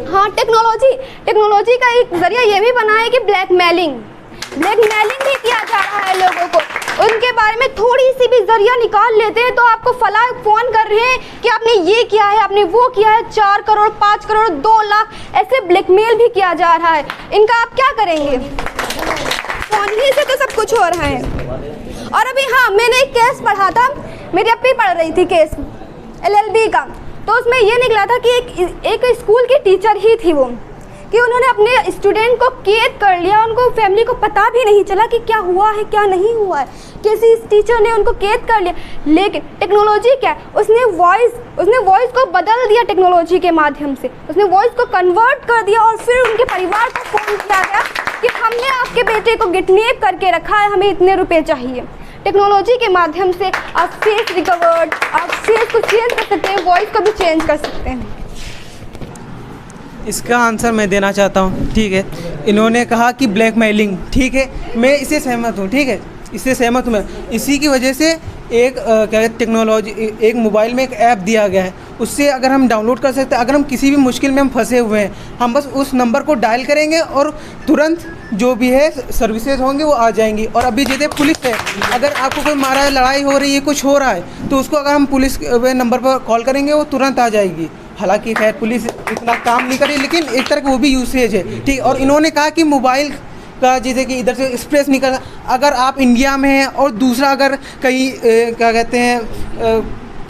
हाँ, टेक्नोलॉजी का एक ज़रिया ये भी बना है कि ब्लैकमेलिंग भी किया जा रहा है लोगों को। उनके बारे में थोड़ी सी भी जरिया निकाल लेते हैं तो आपको फला फ़ोन कर रहे हैं कि आपने ये किया है, आपने वो किया है, 4 करोड़, 5 करोड़, 2 लाख, ऐसे ब्लैकमेल भी किया जा रहा है। इनका आप क्या करेंगे? फ़ोन ही से तो सब कुछ हो रहा है। और अभी हाँ, मैंने एक केस पढ़ा था, मेरी अपनी पढ़ रही थी केस LLB का, तो उसमें ये निकला था कि एक स्कूल की टीचर ही थी वो, कि उन्होंने अपने स्टूडेंट को कैद कर लिया। उनको फैमिली को पता भी नहीं चला कि क्या हुआ है क्या नहीं हुआ है, किसी टीचर ने उनको कैद कर लिया। लेकिन टेक्नोलॉजी क्या है, उसने वॉइस को बदल दिया टेक्नोलॉजी के माध्यम से, उसने वॉइस को कन्वर्ट कर दिया और फिर उनके परिवार को फ़ोन किया गया कि हमने आपके बेटे को किडनैप करके रखा है, हमें इतने रुपए चाहिए। टेक्नोलॉजी के माध्यम से आप फेस रिकवर्ड, आप फेस को चेंज कर सकते हैं, वॉइस को भी चेंज कर सकते हैं। इसका आंसर मैं देना चाहता हूँ, ठीक है। इन्होंने कहा कि ब्लैकमेलिंग, ठीक है, मैं इससे सहमत हूँ, ठीक है, इससे सहमत हूँ मैं। इसी की वजह से एक क्या है टेक्नोलॉजी, एक मोबाइल में एक ऐप दिया गया है, उससे अगर हम डाउनलोड कर सकते हैं, अगर हम किसी भी मुश्किल में हम फंसे हुए हैं, हम बस उस नंबर को डायल करेंगे और तुरंत जो भी है सर्विसेज होंगे वो आ जाएंगी। और अभी जैसे पुलिस है, अगर आपको कोई मारा है, लड़ाई हो रही है, कुछ हो रहा है, तो उसको अगर हम पुलिस नंबर पर कॉल करेंगे वो तुरंत आ जाएगी। हालांकि खैर पुलिस इतना काम नहीं करी, लेकिन एक तरह का वो भी यूसेज है, ठीक। और इन्होंने कहा कि मोबाइल का जैसे कि इधर से स्प्रेस नहीं करना, अगर आप इंडिया में हैं और दूसरा अगर कहीं क्या कहते हैं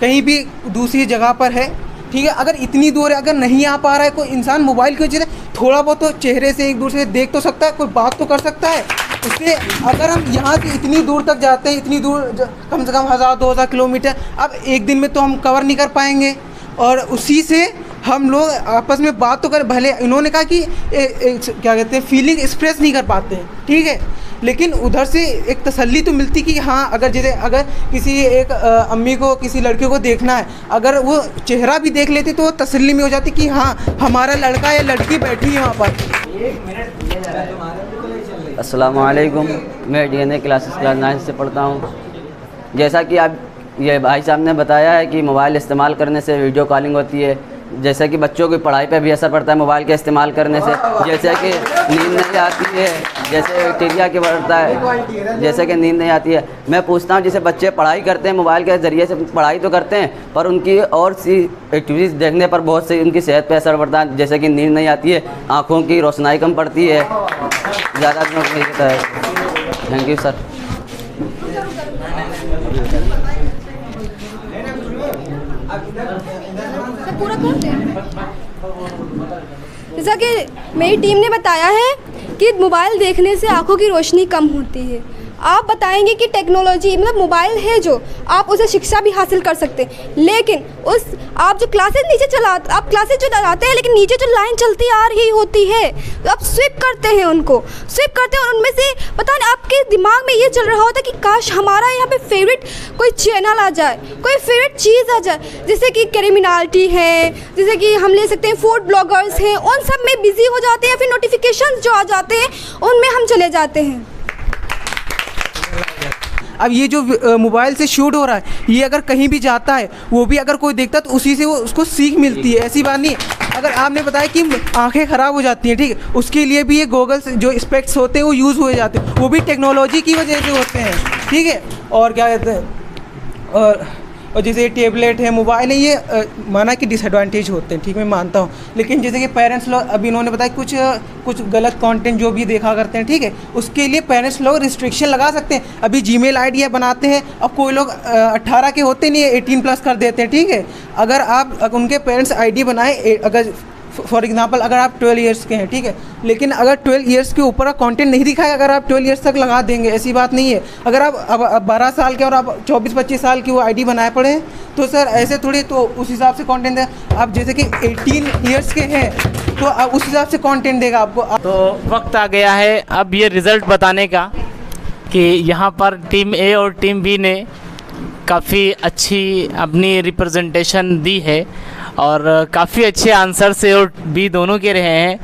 कहीं भी दूसरी जगह पर है, ठीक है, अगर इतनी दूर है, अगर नहीं आ पा रहा है कोई इंसान, मोबाइल की वजह से थोड़ा बहुत तो चेहरे से एक दूसरे से देख तो सकता है, कोई बात तो कर सकता है उससे। अगर हम यहाँ से इतनी दूर तक जाते हैं, इतनी दूर कम से कम 1000-2000 किलोमीटर, अब एक दिन में तो हम कवर नहीं कर पाएंगे, और उसी से हम लोग आपस में बात तो कर, भले इन्होंने कहा कि क्या कहते हैं फीलिंग एक्सप्रेस नहीं कर पाते हैं, ठीक है, लेकिन उधर से एक तसल्ली तो मिलती कि हाँ, अगर जैसे अगर किसी एक अम्मी को किसी लड़के को देखना है, अगर वो चेहरा भी देख लेते तो वो तसल्ली में हो जाती कि हाँ हमारा लड़का या लड़की बैठी है वहाँ पर। अस्सलाम वालेकुम, मैं DNA क्लासेस क्लास 9 से पढ़ता हूँ। जैसा कि आप ये भाई साहब ने बताया है कि मोबाइल इस्तेमाल करने से वीडियो कॉलिंग होती है, जैसे कि बच्चों की पढ़ाई पे भी असर पड़ता है मोबाइल के इस्तेमाल करने से, जैसे कि नींद नहीं आती है, जैसे बैक्टीरिया के बढ़ता है, जैसे कि नींद नहीं आती है। मैं पूछता हूँ, जैसे बच्चे पढ़ाई करते हैं मोबाइल के ज़रिए से, पढ़ाई तो करते हैं पर उनकी और सी एक्टिविटीज़ देखने पर बहुत सी उनकी सेहत पर असर पड़ता है, जैसे कि नींद नहीं आती है, आँखों की रोशनाई कम पड़ती है, ज़्यादा नहीं होता है। Thank you sir. जैसा कि मेरी टीम ने बताया है कि मोबाइल देखने से आंखों की रोशनी कम होती है, आप बताएंगे कि टेक्नोलॉजी मतलब मोबाइल है जो आप उसे शिक्षा भी हासिल कर सकते हैं, लेकिन उस आप जो क्लासेस नीचे आप क्लासेस जो लगाते हैं, लेकिन नीचे जो लाइन चलती आ रही होती है, तो आप स्विप करते हैं, उनको स्विप करते हैं और उनमें से पता नहीं आपके दिमाग में ये चल रहा होता है कि काश हमारा यहाँ पे फेवरेट कोई चैनल आ जाए, कोई फेवरेट चीज़ आ जाए, जैसे कि क्रिमिनलिटी है, जैसे कि हम ले सकते हैं फूड ब्लॉगर्स हैं, उन सब में बिजी हो जाते हैं, फिर नोटिफिकेशंस जो आ जाते हैं उनमें हम चले जाते हैं। अब ये जो मोबाइल से शूट हो रहा है, ये अगर कहीं भी जाता है, वो भी अगर कोई देखता है तो उसी से वो उसको सीख मिलती है, ऐसी बात नहीं है। अगर आपने बताया कि आंखें ख़राब हो जाती हैं, ठीक है, उसके लिए भी ये गॉगल्स जो स्पेक्ट्स होते हैं वो यूज़ हो जाते हैं, वो भी टेक्नोलॉजी की वजह से होते हैं, ठीक है। और क्या कहते हैं, और जैसे ये टेबलेट है, मोबाइल है, ये माना कि डिसएडवांटेज होते हैं, ठीक, मैं मानता हूँ, लेकिन जैसे कि पेरेंट्स लोग, अभी इन्होंने बताया कुछ गलत कंटेंट जो भी देखा करते हैं, ठीक है, उसके लिए पेरेंट्स लोग रिस्ट्रिक्शन लगा सकते हैं। अभी जीमेल आईडी बनाते हैं, अब कोई लोग 18 के होते नहीं है, 18+ कर देते हैं, ठीक है। अगर उनके पेरेंट्स आईडी बनाए, अगर फॉर एग्जांपल अगर आप 12 इयर्स के हैं, ठीक है, लेकिन अगर 12 इयर्स के ऊपर कंटेंट नहीं दिखाएगा, अगर आप 12 इयर्स तक लगा देंगे, ऐसी बात नहीं है। अगर आप अब 12 साल के और आप 24-25 साल की वो आईडी बनाए पड़े हैं, तो सर ऐसे थोड़ी, तो उस हिसाब से कंटेंट देगा। आप जैसे कि 18 इयर्स के हैं तो उस हिसाब से कंटेंट देगा आपको। तो वक्त आ गया है अब ये रिज़ल्ट बताने का कि यहाँ पर टीम ए और टीम बी ने काफ़ी अच्छी अपनी रिप्रेजेंटेशन दी है और काफ़ी अच्छे आंसर से और बी दोनों के रहे हैं।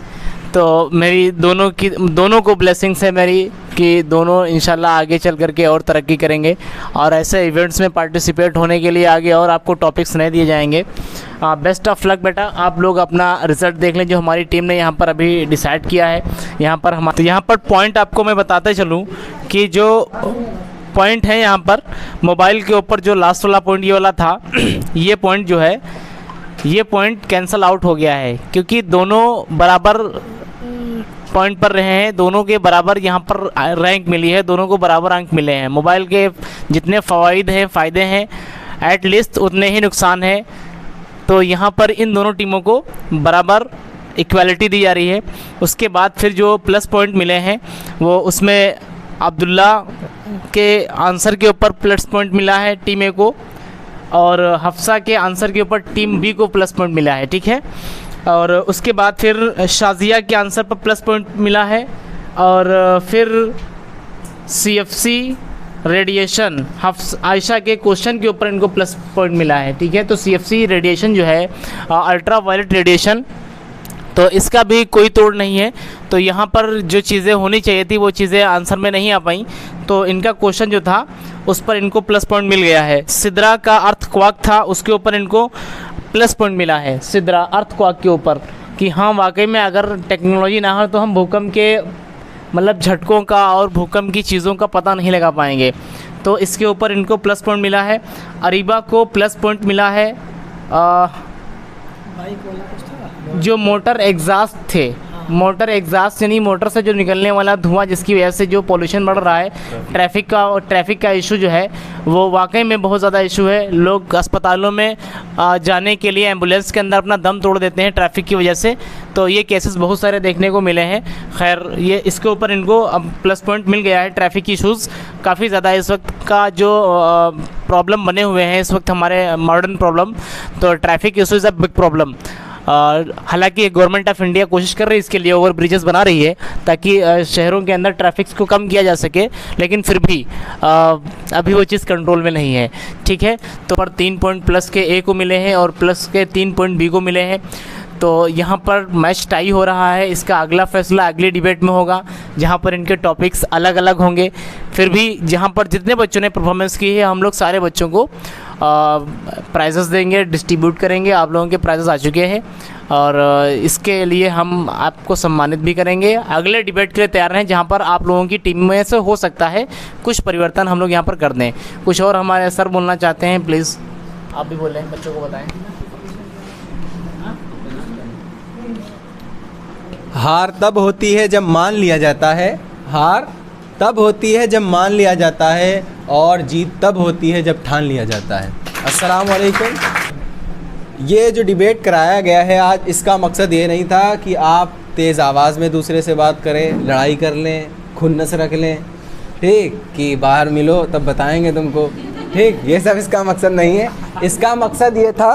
तो मेरी दोनों को ब्लेसिंग्स है मेरी कि दोनों इंशाल्लाह आगे चल करके और तरक्की करेंगे और ऐसे इवेंट्स में पार्टिसिपेट होने के लिए आगे और आपको टॉपिक्स नए दिए जाएंगे। बेस्ट ऑफ लक बेटा, आप लोग अपना रिज़ल्ट देख लें जो हमारी टीम ने यहाँ पर अभी डिसाइड किया है। यहाँ पर पॉइंट आपको मैं बताते चलूँ कि जो पॉइंट है यहाँ पर मोबाइल के ऊपर जो लास्ट वाला पॉइंट ये वाला था, ये पॉइंट जो है ये पॉइंट कैंसल आउट हो गया है क्योंकि दोनों बराबर पॉइंट पर रहे हैं, दोनों के बराबर यहाँ पर रैंक मिली है, दोनों को बराबर अंक मिले हैं। मोबाइल के जितने फ़ायदे हैं एट लीस्ट उतने ही नुकसान है। तो यहाँ पर इन दोनों टीमों को बराबर इक्वालिटी दी जा रही है। उसके बाद फिर जो प्लस पॉइंट मिले हैं वो उसमें अब्दुल्ला के आंसर के ऊपर प्लस पॉइंट मिला है टीम ए को और हफ्सा के आंसर के ऊपर टीम बी को प्लस पॉइंट मिला है, ठीक है। और उसके बाद फिर शाजिया के आंसर पर प्लस पॉइंट मिला है और फिर CFC रेडिएशन आयशा के क्वेश्चन के ऊपर इनको प्लस पॉइंट मिला है, ठीक है। तो CFC रेडिएशन जो है अल्ट्रा वायलेट रेडिएशन, तो इसका भी कोई तोड़ नहीं है। तो यहाँ पर जो चीज़ें होनी चाहिए थी वो चीज़ें आंसर में नहीं आ पाई, तो इनका क्वेश्चन जो था उस पर इनको प्लस पॉइंट मिल गया है। सिद्रा का अर्थक्वाक था, उसके ऊपर इनको प्लस पॉइंट मिला है सिद्रा अर्थक्वाक के ऊपर कि हाँ वाकई में अगर टेक्नोलॉजी ना हो तो हम भूकंप के मतलब झटकों का और भूकंप की चीज़ों का पता नहीं लगा पाएंगे। तो इसके ऊपर इनको प्लस पॉइंट मिला है। अरीबा को प्लस पॉइंट मिला है जो मोटर एग्जॉस्ट थे, मोटर एग्जॉस्ट यानी मोटर से जो निकलने वाला धुआं जिसकी वजह से जो पोल्यूशन बढ़ रहा है, ट्रैफिक का इशू जो है वो वाकई में बहुत ज़्यादा इशू है। लोग अस्पतालों में जाने के लिए एम्बुलेंस के अंदर अपना दम तोड़ देते हैं ट्रैफिक की वजह से, तो ये केसेस बहुत सारे देखने को मिले हैं। खैर ये इसके ऊपर इनको अब प्लस पॉइंट मिल गया है। ट्रैफिक इशूज़ काफ़ी ज़्यादा इस वक्त का जो प्रॉब्लम बने हुए हैं इस वक्त हमारे मॉडर्न प्रॉब्लम, तो traffic issue is a big problem. हालांकि गवर्नमेंट ऑफ इंडिया कोशिश कर रही है इसके लिए, ओवर ब्रिजेस बना रही है ताकि शहरों के अंदर ट्रैफिक को कम किया जा सके, लेकिन फिर भी अभी वो चीज़ कंट्रोल में नहीं है, ठीक है। तो पर 3 पॉइंट प्लस के ए को मिले हैं और प्लस के 3 पॉइंट बी को मिले हैं। तो यहाँ पर मैच टाई हो रहा है। इसका अगला फैसला अगली डिबेट में होगा जहाँ पर इनके टॉपिक्स अलग अलग होंगे। फिर भी जहाँ पर जितने बच्चों ने परफॉर्मेंस की है हम लोग सारे बच्चों को प्राइजेस देंगे, डिस्ट्रीब्यूट करेंगे। आप लोगों के प्राइजेस आ चुके हैं और इसके लिए हम आपको सम्मानित भी करेंगे। अगले डिबेट के लिए तैयार हैं जहाँ पर आप लोगों की टीम में से हो सकता है कुछ परिवर्तन हम लोग यहाँ पर कर दें। कुछ और हमारे सर बोलना चाहते हैं, प्लीज़ आप भी बोलें, बच्चों को बताएँ। हार तब होती है जब मान लिया जाता है, हार तब होती है जब मान लिया जाता है और जीत तब होती है जब ठान लिया जाता है। अस्सलाम वालेकुम। ये जो डिबेट कराया गया है आज, इसका मकसद ये नहीं था कि आप तेज़ आवाज़ में दूसरे से बात करें, लड़ाई कर लें, खुन्नस रख लें। ठीक, कि बाहर मिलो तब बताएंगे तुमको। ठीक, ये सब इसका मकसद नहीं है। इसका मकसद ये था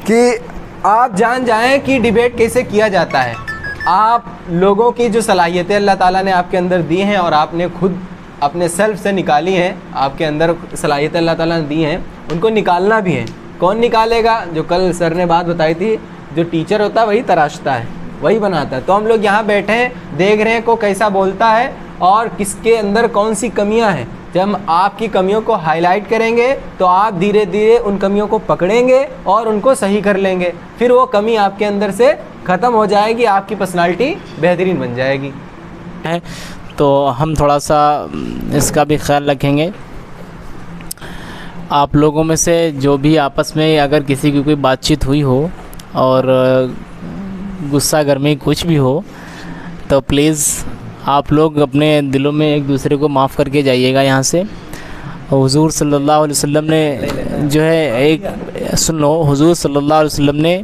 कि आप जान जाएं कि डिबेट कैसे किया जाता है। आप लोगों की जो सलाहियतें अल्लाह ताला ने आपके अंदर दी हैं और आपने खुद अपने सेल्फ से निकाली हैं, आपके अंदर सलाहियतें अल्लाह ताला ने दी हैं, उनको निकालना भी है। कौन निकालेगा? जो कल सर ने बात बताई थी, जो टीचर होता है वही तराशता है, वही बनाता है। तो हम लोग यहाँ बैठे हैं, देख रहे हैं को कैसा बोलता है और किसके अंदर कौन सी कमियाँ हैं। जब हम आपकी कमियों को हाईलाइट करेंगे तो आप धीरे धीरे उन कमियों को पकड़ेंगे और उनको सही कर लेंगे। फिर वो कमी आपके अंदर से ख़त्म हो जाएगी, आपकी पर्सनालिटी बेहतरीन बन जाएगी। तो हम थोड़ा सा इसका भी ख्याल रखेंगे। आप लोगों में से जो भी आपस में अगर किसी की कोई बातचीत हुई हो और गुस्सा गर्मी कुछ भी हो, तो प्लीज़ आप लोग अपने दिलों में एक दूसरे को माफ़ करके जाइएगा यहाँ से। हुज़ूर सल्लल्लाहु अलैहि वसल्लम ने जो है एक सुन लो, हुज़ूर सल्लल्लाहु अलैहि वसल्लम ने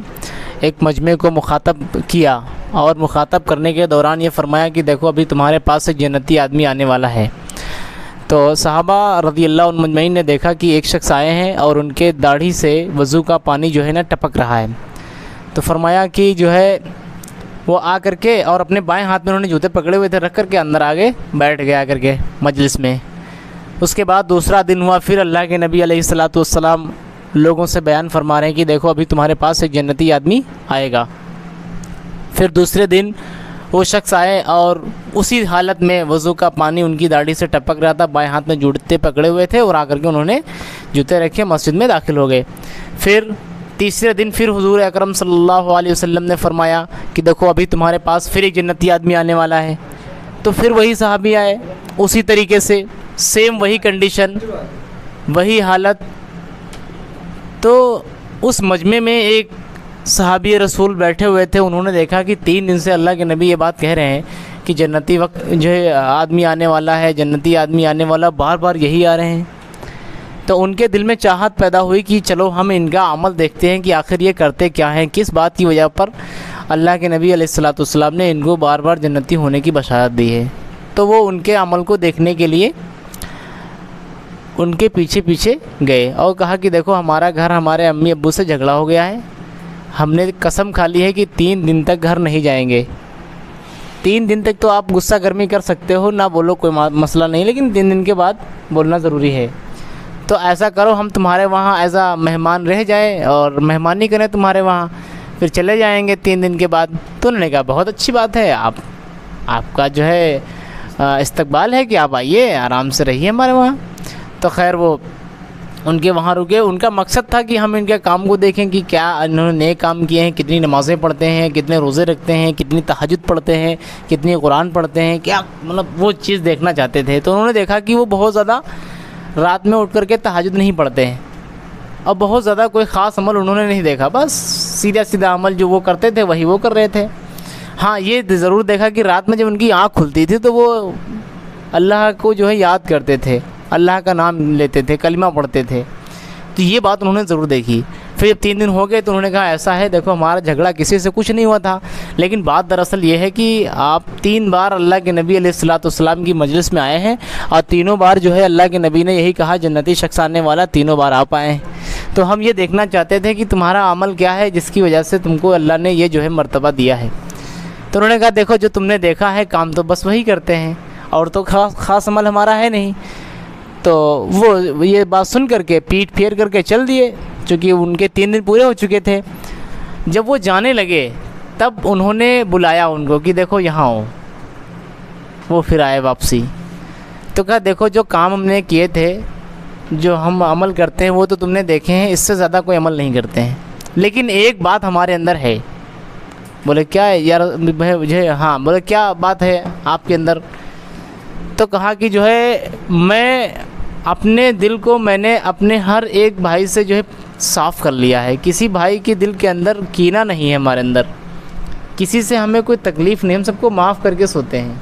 एक मजमे को मुखातब किया और मुखातब करने के दौरान ये फ़रमाया कि देखो अभी तुम्हारे पास एक जन्नती आदमी आने वाला है। तो सहाबा रज़ियल्लाहु अन्हुम अजमईन ने देखा कि एक शख्स आए हैं और उनके दाढ़ी से वज़ू का पानी जो है ना टपक रहा है। तो फरमाया कि जो है वो आ करके और अपने बाएं हाथ में उन्होंने जूते पकड़े हुए थे, रख करके अंदर आगे बैठ गया करके मजलिस में। उसके बाद दूसरा दिन हुआ, फिर अल्लाह के नबी अलैहिस्सलातु वस्सलाम लोगों से बयान फरमा रहे हैं कि देखो अभी तुम्हारे पास एक जन्नती आदमी आएगा। फिर दूसरे दिन वो शख्स आए और उसी हालत में वज़ू का पानी उनकी दाढ़ी से टपक रहा था, बाएं हाथ में जूते पकड़े हुए थे और आकर के उन्होंने जूते रखे मस्जिद में दाखिल हो गए। फिर तीसरे दिन फिर हुज़ूर अकरम सल्लल्लाहु अलैहि वसल्लम ने फरमाया कि देखो अभी तुम्हारे पास फिर एक जन्नती आदमी आने वाला है। तो फिर वही सहाबी आए, उसी तरीके से सेम वही कंडीशन, वही हालत। तो उस मजमे में एक सहाबी रसूल बैठे हुए थे, उन्होंने देखा कि 3 दिन से अल्लाह के नबी ये बात कह रहे हैं कि जन्नती वक्त जो है आदमी आने वाला है, जन्नती आदमी आने वाला, बार बार यही आ रहे हैं। तो उनके दिल में चाहत पैदा हुई कि चलो हम इनका अमल देखते हैं कि आखिर ये करते क्या हैं, किस बात की वजह पर अल्लाह के नबी अलैहिस्सलातु वस्सलाम ने इनको बार बार जन्नती होने की बशारत दी है। तो वो उनके अमल को देखने के लिए उनके पीछे पीछे गए और कहा कि देखो हमारा घर हमारे अम्मी अब्बू से झगड़ा हो गया है, हमने कसम खा ली है कि 3 दिन तक घर नहीं जाएंगे। 3 दिन तक तो आप गुस्सा गर्मी कर सकते हो, ना बोलो कोई मसला नहीं, लेकिन 3 दिन के बाद बोलना ज़रूरी है। तो ऐसा करो हम तुम्हारे वहाँ एज आ मेहमान रह जाएं और मेहमानी करें तुम्हारे वहाँ, फिर चले जाएंगे 3 दिन के बाद। तो उन्होंने कहा बहुत अच्छी बात है, आपका जो है इस्तकबाल है कि आप आइए आराम से रहिए हमारे वहाँ। तो खैर वो उनके वहाँ रुके। उनका मकसद था कि हम इनके काम को देखें कि क्या इन्होंने नए काम किए हैं, कितनी नमाज़ें पढ़ते हैं, कितने रोज़े रखते हैं, कितनी तहज्जुद पढ़ते हैं, कितनी कुरान पढ़ते हैं, क्या मतलब वो चीज़ देखना चाहते थे। तो उन्होंने देखा कि वो बहुत ज़्यादा रात में उठ करके तहज्जुद नहीं पढ़ते हैं और बहुत ज़्यादा कोई ख़ास अमल उन्होंने नहीं देखा, बस सीधा सीधा अमल जो वो करते थे वही वो कर रहे थे। हाँ, ये ज़रूर देखा कि रात में जब उनकी आँख खुलती थी तो वो अल्लाह को जो है याद करते थे, अल्लाह का नाम लेते थे, कलिमा पढ़ते थे। तो ये बात उन्होंने ज़रूर देखी। फिर जब 3 दिन हो गए तो उन्होंने कहा ऐसा है देखो हमारा झगड़ा किसी से कुछ नहीं हुआ था, लेकिन बात दरअसल ये है कि आप 3 बार अल्लाह के नबी अलैहिस्सलातु वस्सलाम की मजलिस में आए हैं और तीनों बार जो है अल्लाह के नबी ने यही कहा जन्नती शख्स आने वाला, तीनों बार आप आए हैं। तो हम ये देखना चाहते थे कि तुम्हारा अमल क्या है जिसकी वजह से तुमको अल्लाह ने ये जो है मर्तबा दिया है। तो उन्होंने कहा देखो जो तुमने देखा है काम तो बस वही करते हैं और तो ख़ास अमल हमारा है नहीं। तो वो ये बात सुन करके पीठ फेर करके चल दिए, चूँकि उनके 3 दिन पूरे हो चुके थे। जब वो जाने लगे तब उन्होंने बुलाया उनको कि देखो यहाँ आओ। वो फिर आए वापसी। तो कहा देखो जो काम हमने किए थे, जो हम अमल करते हैं वो तो तुमने देखे हैं, इससे ज़्यादा कोई अमल नहीं करते हैं, लेकिन एक बात हमारे अंदर है। बोले क्या है यार मुझे? हाँ। बोले क्या बात है आपके अंदर? तो कहा कि जो है मैं अपने दिल को मैंने अपने हर एक भाई से जो है साफ़ कर लिया है, किसी भाई के दिल के अंदर कीना नहीं है हमारे अंदर, किसी से हमें कोई तकलीफ़ नहीं, हम सबको माफ़ करके सोते हैं।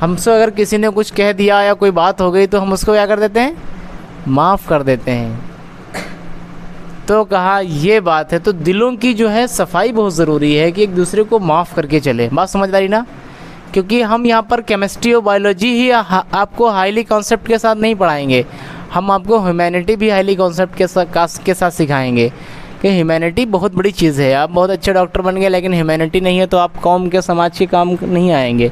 हमसे अगर किसी ने कुछ कह दिया या कोई बात हो गई तो हम उसको क्या कर देते हैं? माफ़ कर देते हैं। तो कहा ये बात है, तो दिलों की जो है सफाई बहुत ज़रूरी है कि एक दूसरे को माफ़ करके चले। बात समझ आ रही ना क्योंकि हम यहाँ पर केमिस्ट्री और बायोलॉजी ही आपको हाईली कॉन्सेप्ट के साथ नहीं पढ़ाएंगे, हम आपको ह्यूमैनिटी भी हाईली कॉन्सेप्ट के साथ सिखाएंगे कि ह्यूमैनिटी बहुत बड़ी चीज़ है। आप बहुत अच्छे डॉक्टर बन गए लेकिन ह्यूमैनिटी नहीं है तो आप कौम के समाज के काम नहीं आएंगे।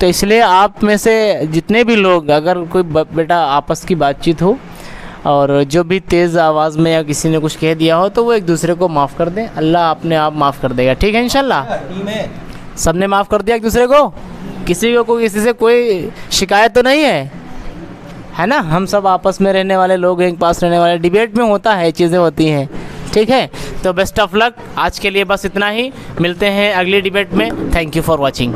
तो इसलिए आप में से जितने भी लोग, अगर कोई बेटा आपस की बातचीत हो और जो भी तेज़ आवाज़ में या किसी ने कुछ कह दिया हो तो वो एक दूसरे को माफ़ कर दें, अल्लाह अपने आप माफ़ कर देगा। ठीक है इंशाल्लाह। सब ने माफ़ कर दिया एक दूसरे को, किसी को किसी से कोई शिकायत तो नहीं है ना? हम सब आपस में रहने वाले लोग हैं, एक पास रहने वाले, डिबेट में होता है, चीज़ें होती हैं। ठीक है, तो बेस्ट ऑफ लक। आज के लिए बस इतना ही, मिलते हैं अगली डिबेट में। Thank you for watching.